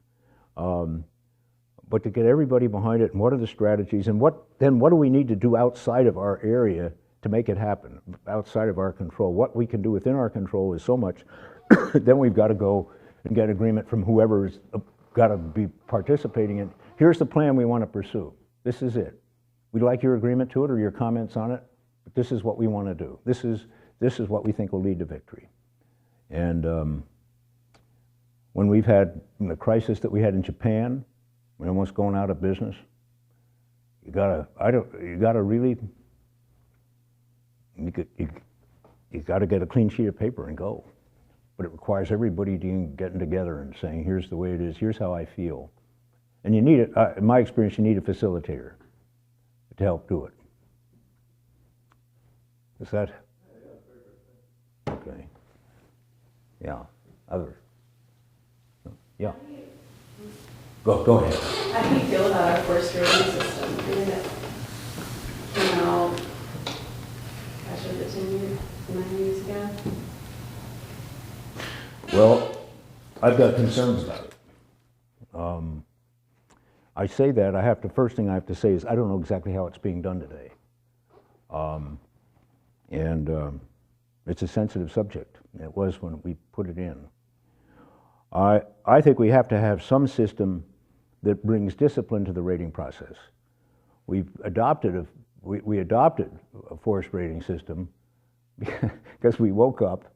But to get everybody behind it, and what are the strategies, and what do we need to do outside of our area to make it happen, outside of our control? What we can do within our control is so much. Then we've got to go and get agreement from whoever's got to be participating in. Here's the plan we want to pursue. This is it. We'd like your agreement to it or your comments on it, but this is what we want to do. This is what we think will lead to victory. And when we've had the crisis that we had in Japan, we're almost going out of business. You gotta get a clean sheet of paper and go. But it requires everybody getting together and saying, here's the way it is, here's how I feel. And you need it, in my experience, you need a facilitator to help do it. Is that? Okay. Yeah. Others? Yeah. Go ahead. How do you feel about our forced rating system? I mean, it came out, gosh, was it 9 years ago? Well, I've got concerns about it. I say that, first thing I have to say is I don't know exactly how it's being done today. It's a sensitive subject. It was when we put it in. I think we have to have some system that brings discipline to the rating process. We adopted a forced rating system because we woke up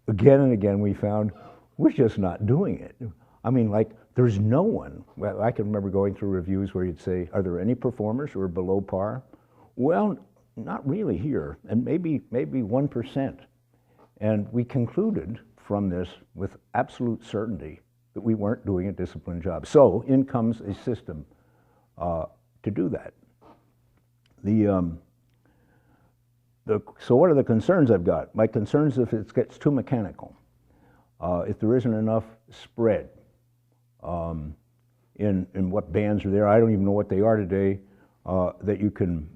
again and again. We found we're just not doing it. I mean, like, there's no one. Well, I can remember going through reviews where you'd say, "Are there any performers who are below par?" Well, not really here, and maybe 1%. And we concluded from this with absolute certainty that we weren't doing a disciplined job. So in comes a system to do that. So what are the concerns I've got? My concerns if it gets too mechanical, if there isn't enough spread in what bands are there. I don't even know what they are today, that you can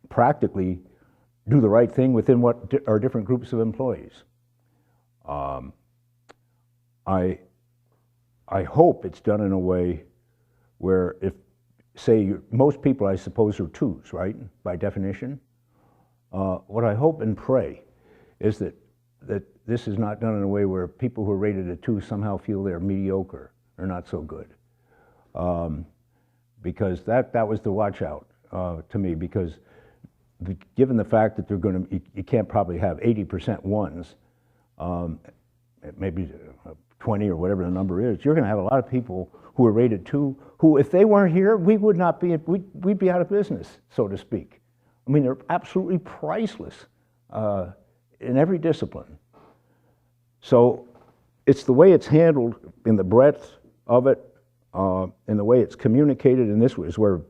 practically do the right thing within what are different groups of employees. I hope it's done in a way where if, say, most people I suppose are twos, right, by definition. What I hope and pray is that this is not done in a way where people who are rated a 2 somehow feel they're mediocre or not so good. Because that was the watch out to me, because given the fact that they're going to, you can't probably have 80% ones, maybe 20 or whatever the number is, you're going to have a lot of people who are rated 2, who if they weren't here, we'd be out of business, so to speak. I mean, they're absolutely priceless in every discipline. So it's the way it's handled in the breadth of it, in the way it's communicated, and this is where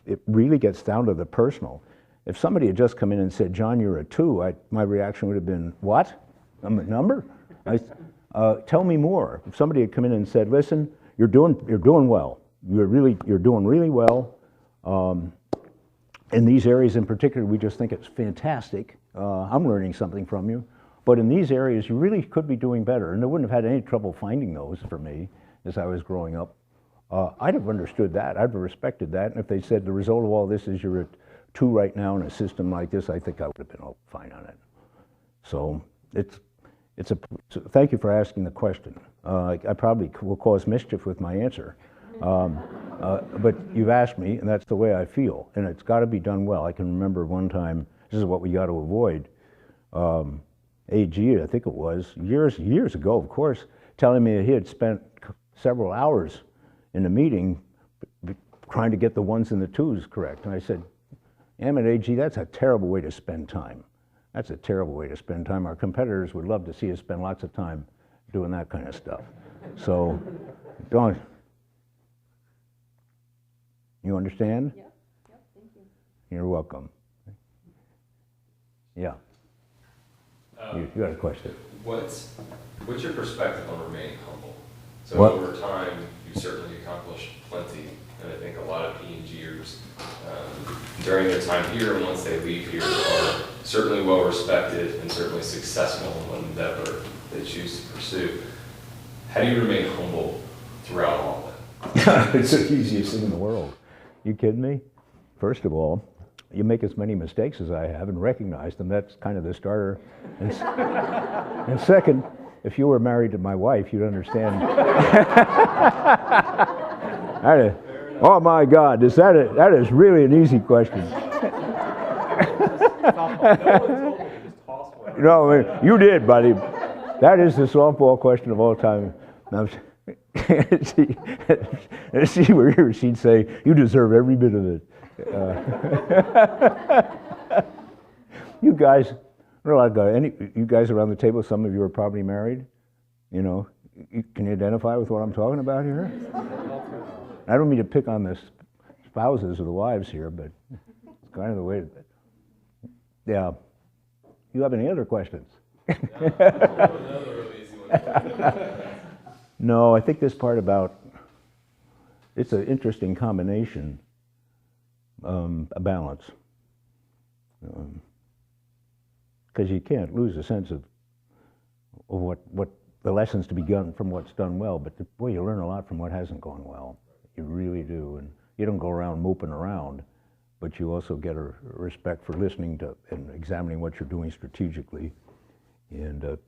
it really gets down to the personal. If somebody had just come in and said, "John, you're a 2, my reaction would have been, "What? I'm a number?" Tell me more. If somebody had come in and said, "Listen, you're doing well. You're doing really well. In these areas in particular, we just think it's fantastic. I'm learning something from you. But in these areas, you really could be doing better." And they wouldn't have had any trouble finding those for me as I was growing up. I'd have understood that. I'd have respected that. And if they said the result of all this is you're at 2 right now in a system like this, I think I would have been fine on it. So so thank you for asking the question. I probably will cause mischief with my answer. But you've asked me, and that's the way I feel. And it's got to be done well. I can remember one time, this is what we got to avoid. AG, I think it was, years ago, of course, telling me he had spent several hours in a meeting trying to get the 1s and the 2s correct. And I said, "Damn it, AG, that's a terrible way to spend time. That's a terrible way to spend time. Our competitors would love to see us spend lots of time doing that kind of stuff." So, don't. You understand? Yep, thank you. You're welcome. Yeah. You got a question? What's your perspective on remaining humble? So What? over time, you've certainly accomplished plenty, and I think a lot of P&Gers during their time here and once they leave here are certainly well respected and certainly successful in what endeavor they choose to pursue. How do you remain humble throughout all of that? It's the easiest thing in the world. You kidding me? First of all, you make as many mistakes as I have and recognize them. That's kind of the starter. And second, if you were married to my wife, you'd understand. Oh my God, that is really an easy question. No, I mean, you did, buddy. That is the softball question of all time. Now, see where here she'd say, "You deserve every bit of it." You guys, you guys around the table, some of you are probably married. You know, can you identify with what I'm talking about here? I don't mean to pick on the spouses or the wives here, but it's kind of the way. Yeah. You have any other questions? Another really easy one. No, I think this part about, it's an interesting combination, a balance. Because you can't lose a sense of what the lessons to be done from what's done well, but boy, you learn a lot from what hasn't gone well. You really do, and you don't go around moping around, but you also get a respect for listening to and examining what you're doing strategically. And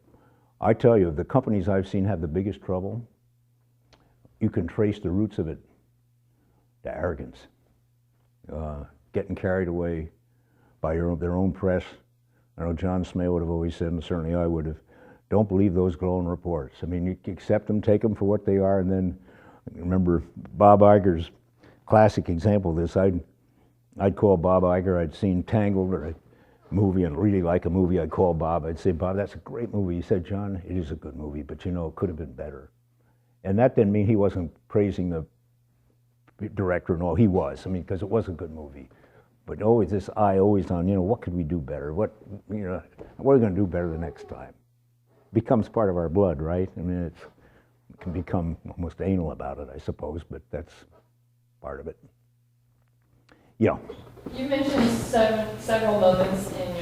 I tell you, the companies I've seen have the biggest trouble, you can trace the roots of it to arrogance, getting carried away by their own press. I know John Smay would have always said, and certainly I would have, don't believe those glowing reports. I mean, you accept them, take them for what they are, and then remember Bob Iger's classic example of this. I'd call Bob Iger, I'd seen Tangled or a movie and really like a movie, I'd call Bob, I'd say, Bob, that's a great movie. He said, John, it is a good movie, but you know, it could have been better. And that didn't mean he wasn't praising the director and all, he was, I mean, because it was a good movie. But always this eye always on, you know, what could we do better? What are we going to do better the next time? Becomes part of our blood, right? I mean, it can become almost anal about it, I suppose, but that's part of it. Yeah. You mentioned several moments in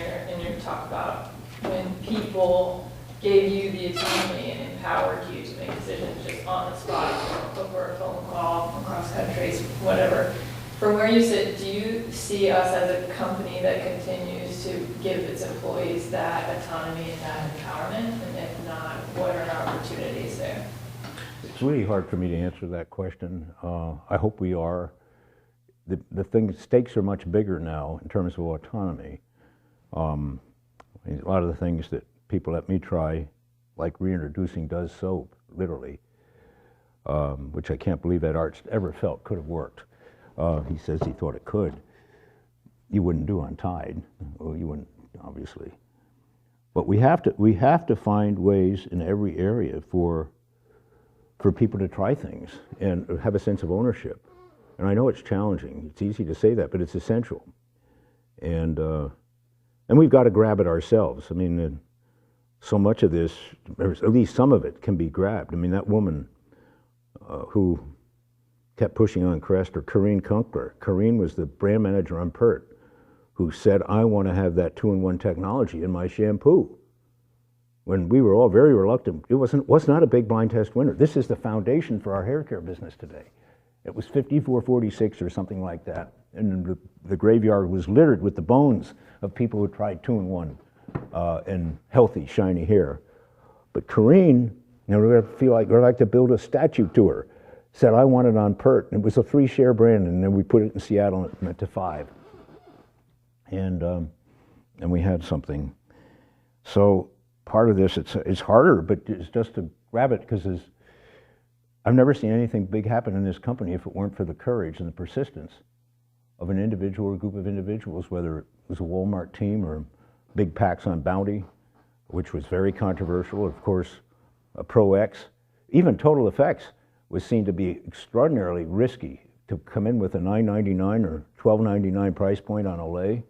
your talk about when people gave you the autonomy and empowered you to make decisions just on the spot, over a phone call, across countries, whatever. From where you sit, do you see us as a company that continues to give its employees that autonomy and that empowerment? And if not, what are our opportunities there? It's really hard for me to answer that question. I hope we are. The stakes are much bigger now in terms of autonomy. A lot of the things that people let me try, like reintroducing Does soap, literally, which I can't believe Ed Arts ever felt could have worked. He says he thought it could. You wouldn't do on Tide. Well, you wouldn't, obviously. But we have to find ways in every area for people to try things and have a sense of ownership. And I know it's challenging. It's easy to say that, but it's essential. And we've got to grab it ourselves. I mean, so much of this, or at least some of it, can be grabbed. I mean, that woman who kept pushing on Crest, or Corrine Kunkler. Corrine was the brand manager on Pert, who said, I want to have that 2-in-1 technology in my shampoo. When we were all very reluctant, it was not a big blind test winner. This is the foundation for our hair care business today. It was 54-46 or something like that. And the graveyard was littered with the bones of people who tried 2-in-1 and healthy, shiny hair. But Corrine, we'd like to build a statue to her, said, I want it on Pert. And it was a 3-share brand, and then we put it in Seattle and it went to 5. And we had something. So part of this, it's harder, but it's just to grab it, because I've never seen anything big happen in this company if it weren't for the courage and the persistence of an individual or group of individuals, whether it was a Walmart team or big packs on Bounty, which was very controversial. Of course, Pro X, even Total Effects was seen to be extraordinarily risky. To come in with a $9.99 or $12.99 price point on Olay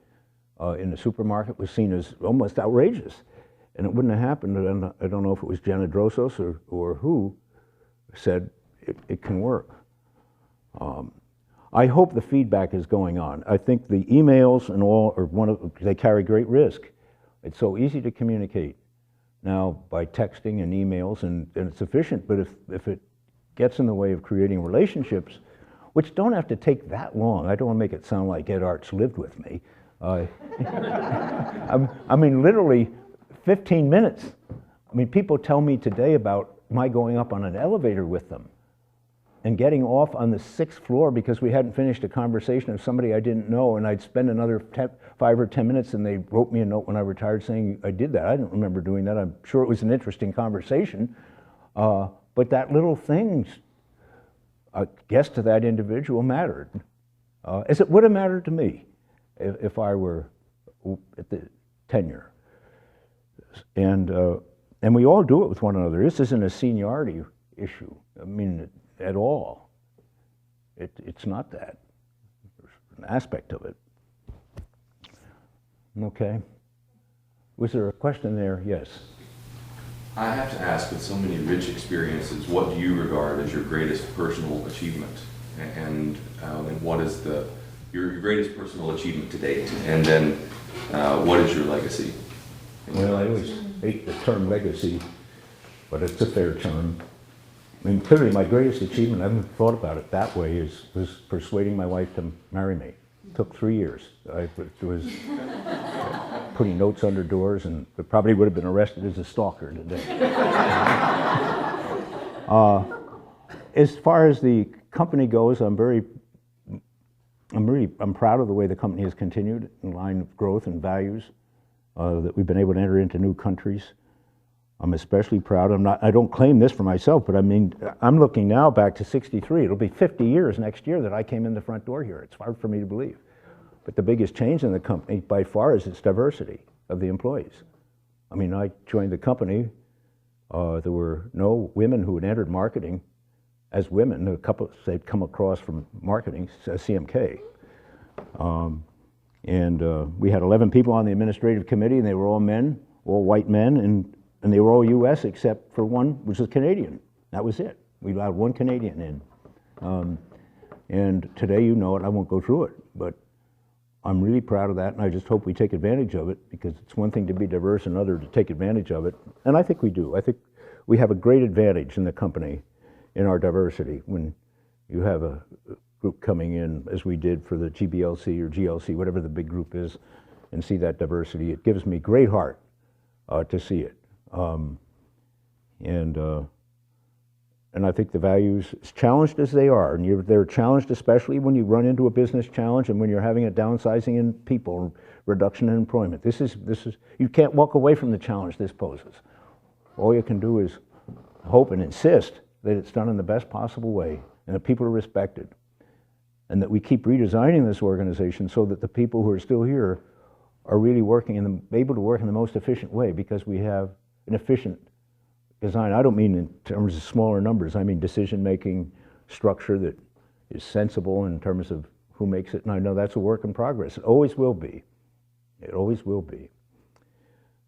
in the supermarket was seen as almost outrageous. And it wouldn't have happened, and I don't know if it was Jenna Drosos or who said it can work. I hope the feedback is going on. I think the emails and all they carry great risk. It's so easy to communicate now by texting and emails, and it's efficient, but if it gets in the way of creating relationships, which don't have to take that long. I don't want to make it sound like Ed Arts lived with me. I mean, literally 15 minutes. I mean, people tell me today about my going up on an elevator with them and getting off on the 6th floor because we hadn't finished a conversation of somebody I didn't know, and I'd spend another 5 or 10 minutes, and they wrote me a note when I retired saying I did that. I didn't remember doing that. I'm sure it was an interesting conversation. But that little thing, I guess, to that individual mattered, as it would have mattered to me if I were at the tenure. And we all do it with one another. This isn't a seniority issue, I mean, at all. It's not that. There's an aspect of it. Okay. Was there a question there? Yes. I have to ask, with so many rich experiences, what do you regard as your greatest personal achievement? And what is your greatest personal achievement to date? And then what is your legacy? Well, I always hate the term legacy, but it's a fair term. I mean, clearly my greatest achievement, I haven't thought about it that way, was persuading my wife to marry me. It took 3 years. I was putting notes under doors, and I probably would have been arrested as a stalker today. As far as the company goes, I'm proud of the way the company has continued in line of growth and values, that we've been able to enter into new countries. I'm especially proud. I don't claim this for myself, but I mean, I'm looking now back to '63. It'll be 50 years next year that I came in the front door here. It's hard for me to believe. But the biggest change in the company by far is its diversity of the employees. I mean, I joined the company, there were no women who had entered marketing as women. A couple, they'd come across from marketing, CMK. We had 11 people on the administrative committee, and they were all men, all white men, and they were all U.S. except for one, which was Canadian. That was it. We allowed one Canadian in. And today, you know it, I won't go through it, but I'm really proud of that, and I just hope we take advantage of it, because it's one thing to be diverse and another to take advantage of it. And I think we do. I think we have a great advantage in the company in our diversity. When you have a group coming in, as we did for the GBLC or GLC, whatever the big group is, and see that diversity, it gives me great heart to see it. And I think the values, as challenged as they are, and they're challenged especially when you run into a business challenge and when you're having a downsizing in people, reduction in employment. This is, you can't walk away from the challenge this poses. All you can do is hope and insist that it's done in the best possible way, and that people are respected, and that we keep redesigning this organization so that the people who are still here are really working able to work in the most efficient way, because we have an efficient design. I don't mean in terms of smaller numbers. I mean decision-making structure that is sensible in terms of who makes it. And I know that's a work in progress. It always will be. It always will be.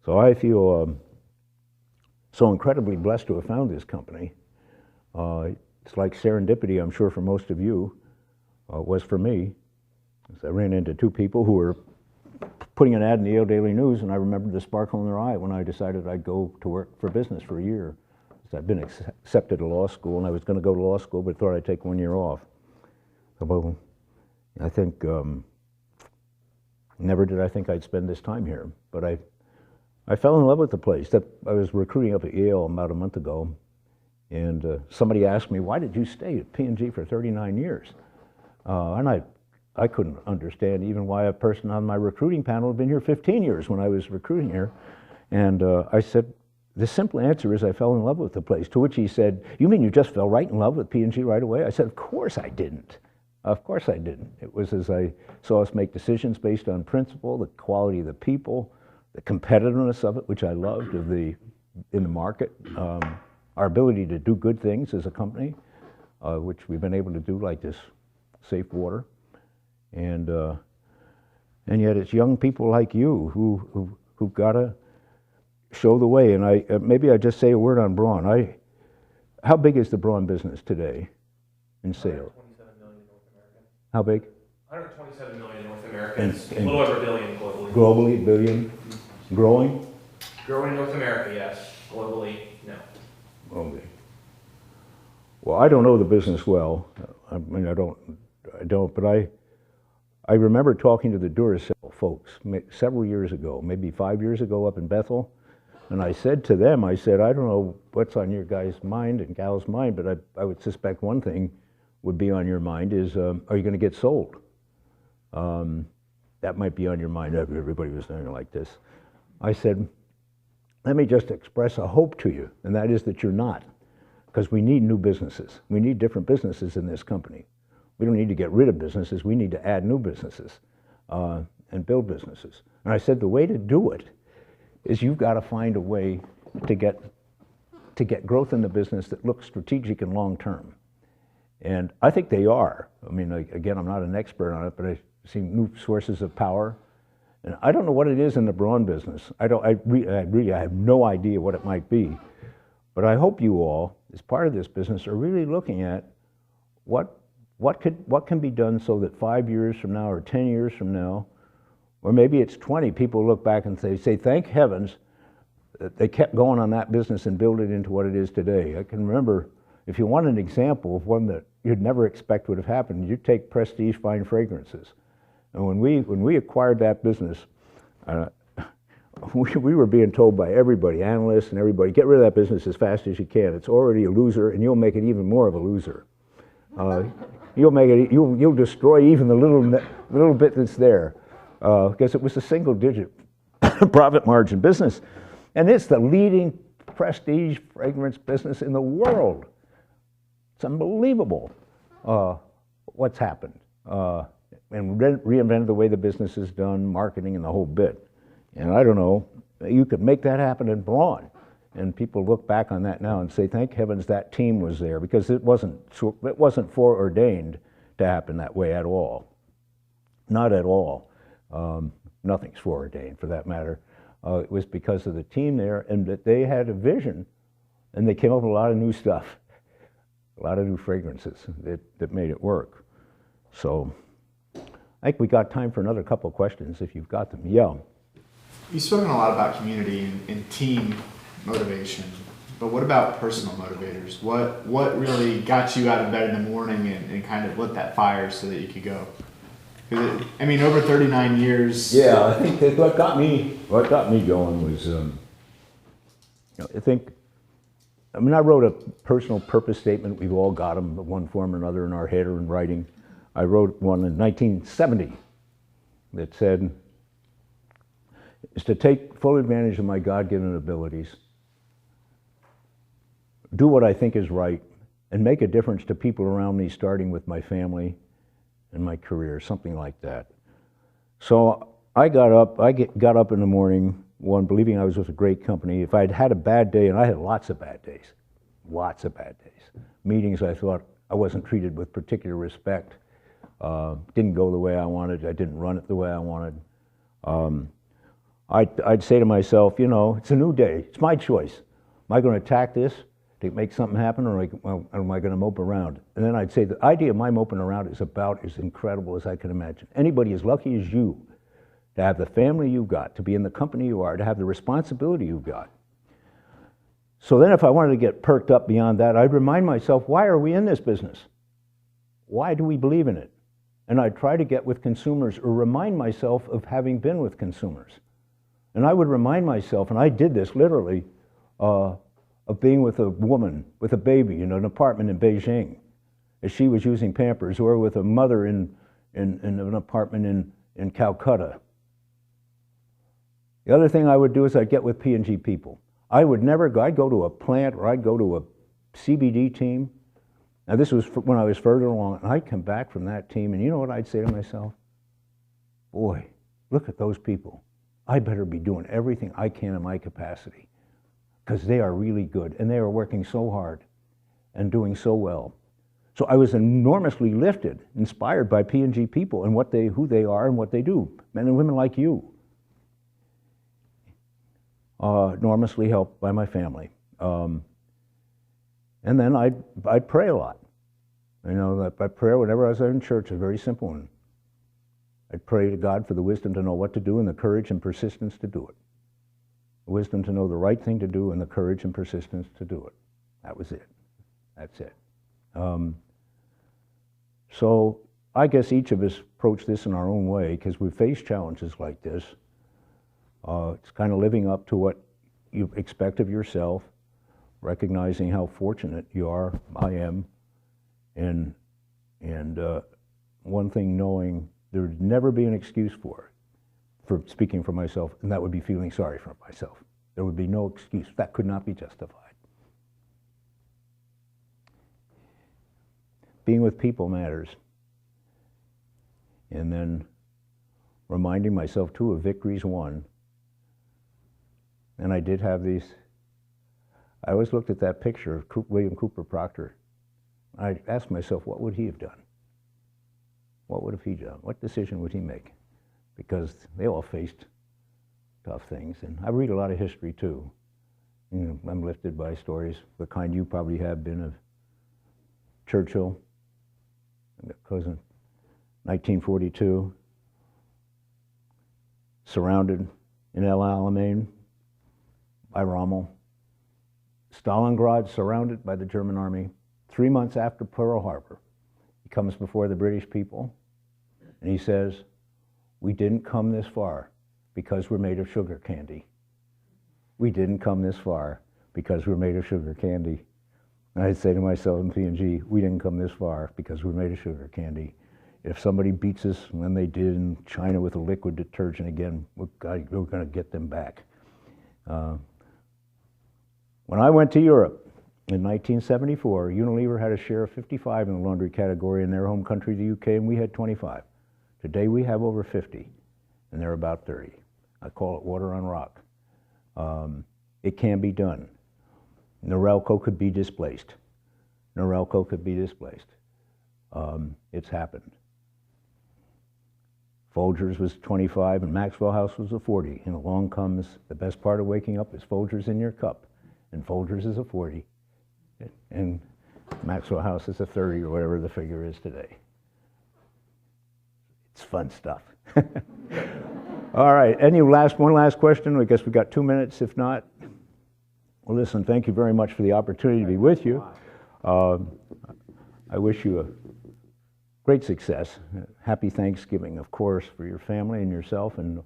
So I feel so incredibly blessed to have found this company. It's like serendipity, I'm sure, for most of you, was for me. I ran into two people who were putting an ad in the Yale Daily News, and I remembered the sparkle in their eye when I decided I'd go to work for business for a year. So I'd been accepted to law school, and I was going to go to law school, but thought I'd take 1 year off. So, I think, never did I think I'd spend this time here, but I fell in love with the place. I was recruiting up at Yale about a month ago, and somebody asked me, why did you stay at P&G for 39 years? And I couldn't understand even why a person on my recruiting panel had been here 15 years when I was recruiting here. And I said, the simple answer is I fell in love with the place. To which he said, you mean you just fell right in love with P&G right away? I said, of course I didn't. Of course I didn't. It was as I saw us make decisions based on principle, the quality of the people, the competitiveness of it, which I loved, in the market, our ability to do good things as a company, which we've been able to do, like this safe water. And yet it's young people like you who've got to show the way. And maybe I just say a word on Braun. How big is the Braun business today in sales? 127 million in North America. How big? 127 million in North America. It's a little over $1 billion globally. Globally, $1 billion. Growing? Growing in North America, yes. Globally, no. Okay. Well, I don't know the business well. I mean, I don't, but I remember talking to the Duracell folks several years ago, maybe 5 years ago up in Bethel, and I said to them, I don't know what's on your guys' mind and gals' mind, but I would suspect one thing would be on your mind is, are you going to get sold? That might be on your mind. Everybody was doing it like this. I said, let me just express a hope to you, and that is that you're not, because we need new businesses. We need different businesses in this company. We don't need to get rid of businesses. We need to add new businesses and build businesses. And I said the way to do it is you've got to find a way to get growth in the business that looks strategic and long-term. And I think they are. I mean, again, I'm not an expert on it, but I've seen new sources of power. And I don't know what it is in the Braun business. I really have no idea what it might be. But I hope you all, as part of this business, are really looking at what can be done so that 5 years from now or 10 years from now, or maybe it's 20, people look back and say, thank heavens that they kept going on that business and build it into what it is today. I can remember, if you want an example of one that you'd never expect would have happened, you take Prestige Fine Fragrances. And when we acquired that business, we were being told by everybody, analysts and everybody, get rid of that business as fast as you can. It's already a loser, and you'll make it even more of a loser. You'll destroy even the little bit that's there, because it was a single-digit profit margin business, and it's the leading prestige fragrance business in the world. It's unbelievable what's happened, and reinvented the way the business is done, marketing, and the whole bit. And I don't know, you could make that happen in Braun. And people look back on that now and say, thank heavens that team was there, because it wasn't foreordained to happen that way at all. Not at all. Nothing's foreordained, for that matter. It was because of the team there, and that they had a vision, and they came up with a lot of new stuff, a lot of new fragrances that made it work. So I think we got time for another couple of questions, if you've got them. Yeah. You've spoken a lot about community and team motivation, but what about personal motivators? What really got you out of bed in the morning and kind of lit that fire so that you could go? I mean, over 39 years. Yeah, I think that what got me going was, I wrote a personal purpose statement. We've all got them, one form or another, in our head or in writing. I wrote one in 1970 that said, is to take full advantage of my God-given abilities, do what I think is right, and make a difference to people around me, starting with my family and my career, something like that. So I got up in the morning, one, believing I was with a great company. If I'd had a bad day, and I had lots of bad days, meetings I thought I wasn't treated with particular respect, didn't go the way I wanted, I didn't run it the way I wanted. I'd say to myself, it's a new day, it's my choice. Am I going to attack this to make something happen, or am I going to mope around? And then I'd say the idea of my moping around is about as incredible as I can imagine. Anybody as lucky as you to have the family you've got, to be in the company you are, to have the responsibility you've got. So then if I wanted to get perked up beyond that, I'd remind myself, why are we in this business? Why do we believe in it? And I'd try to get with consumers, or remind myself of having been with consumers. And I would remind myself, and I did this literally, of being with a woman with a baby in an apartment in Beijing, as she was using Pampers, or with a mother in an apartment in Calcutta. The other thing I would do is I'd get with P&G people. I'd go to a plant, or I'd go to a CBD team. Now this was when I was further along, and I'd come back from that team, and you know what I'd say to myself? Boy, look at those people. I better be doing everything I can in my capacity, because they are really good, and they are working so hard and doing so well. So I was enormously lifted, inspired by P&G people and who they are and what they do, men and women like you. Enormously helped by my family. And then I'd pray a lot. My prayer whenever I was in church, a very simple one. I'd pray to God for the wisdom to know what to do and the courage and persistence to do it. The wisdom to know the right thing to do and the courage and persistence to do it. That was it. That's it. So I guess each of us approach this in our own way, because we face challenges like this. It's kind of living up to what you expect of yourself, recognizing how fortunate you are, I am, and one thing, knowing there'd never be an excuse for speaking for myself, and that would be feeling sorry for myself. There would be no excuse. That could not be justified. Being with people matters. And then reminding myself, too, of victories won. And I did have these. I always looked at that picture of William Cooper Proctor. I asked myself, what would he have done? What would have he done? What decision would he make? Because they all faced tough things. And I read a lot of history, too. You know, I'm lifted by stories, the kind you probably have been of Churchill, cousin, 1942, surrounded in El Alamein by Rommel. Stalingrad surrounded by the German army. 3 months after Pearl Harbor, he comes before the British people and he says, "We didn't come this far because we're made of sugar candy. We didn't come this far because we're made of sugar candy." And I'd say to myself in P&G, we didn't come this far because we're made of sugar candy. If somebody beats us, and they did in China with a liquid detergent again, we're going to get them back. When I went to Europe in 1974, Unilever had a share of 55 in the laundry category in their home country, the UK, and we had 25. Today we have over 50, and they're about 30. I call it water on rock. It can be done. Norelco could be displaced. Norelco could be displaced. It's happened. Folgers was 25 and Maxwell House was a 40. And along comes the best part of waking up is Folgers in your cup. And Folgers is a 40. And Maxwell House is a 30 or whatever the figure is today. It's fun stuff. All right, one last question? I guess we've got 2 minutes. If not, well, listen, thank you very much for the opportunity to be with you. I wish you a great success. Happy Thanksgiving, of course, for your family and yourself. And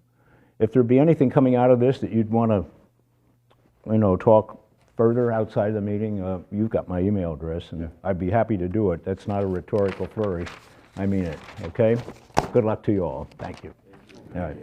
if there be anything coming out of this that you'd want to, talk further outside of the meeting, you've got my email address, and I'd be happy to do it. That's not a rhetorical flourish. I mean it, okay? Good luck to you all. Thank you. All right.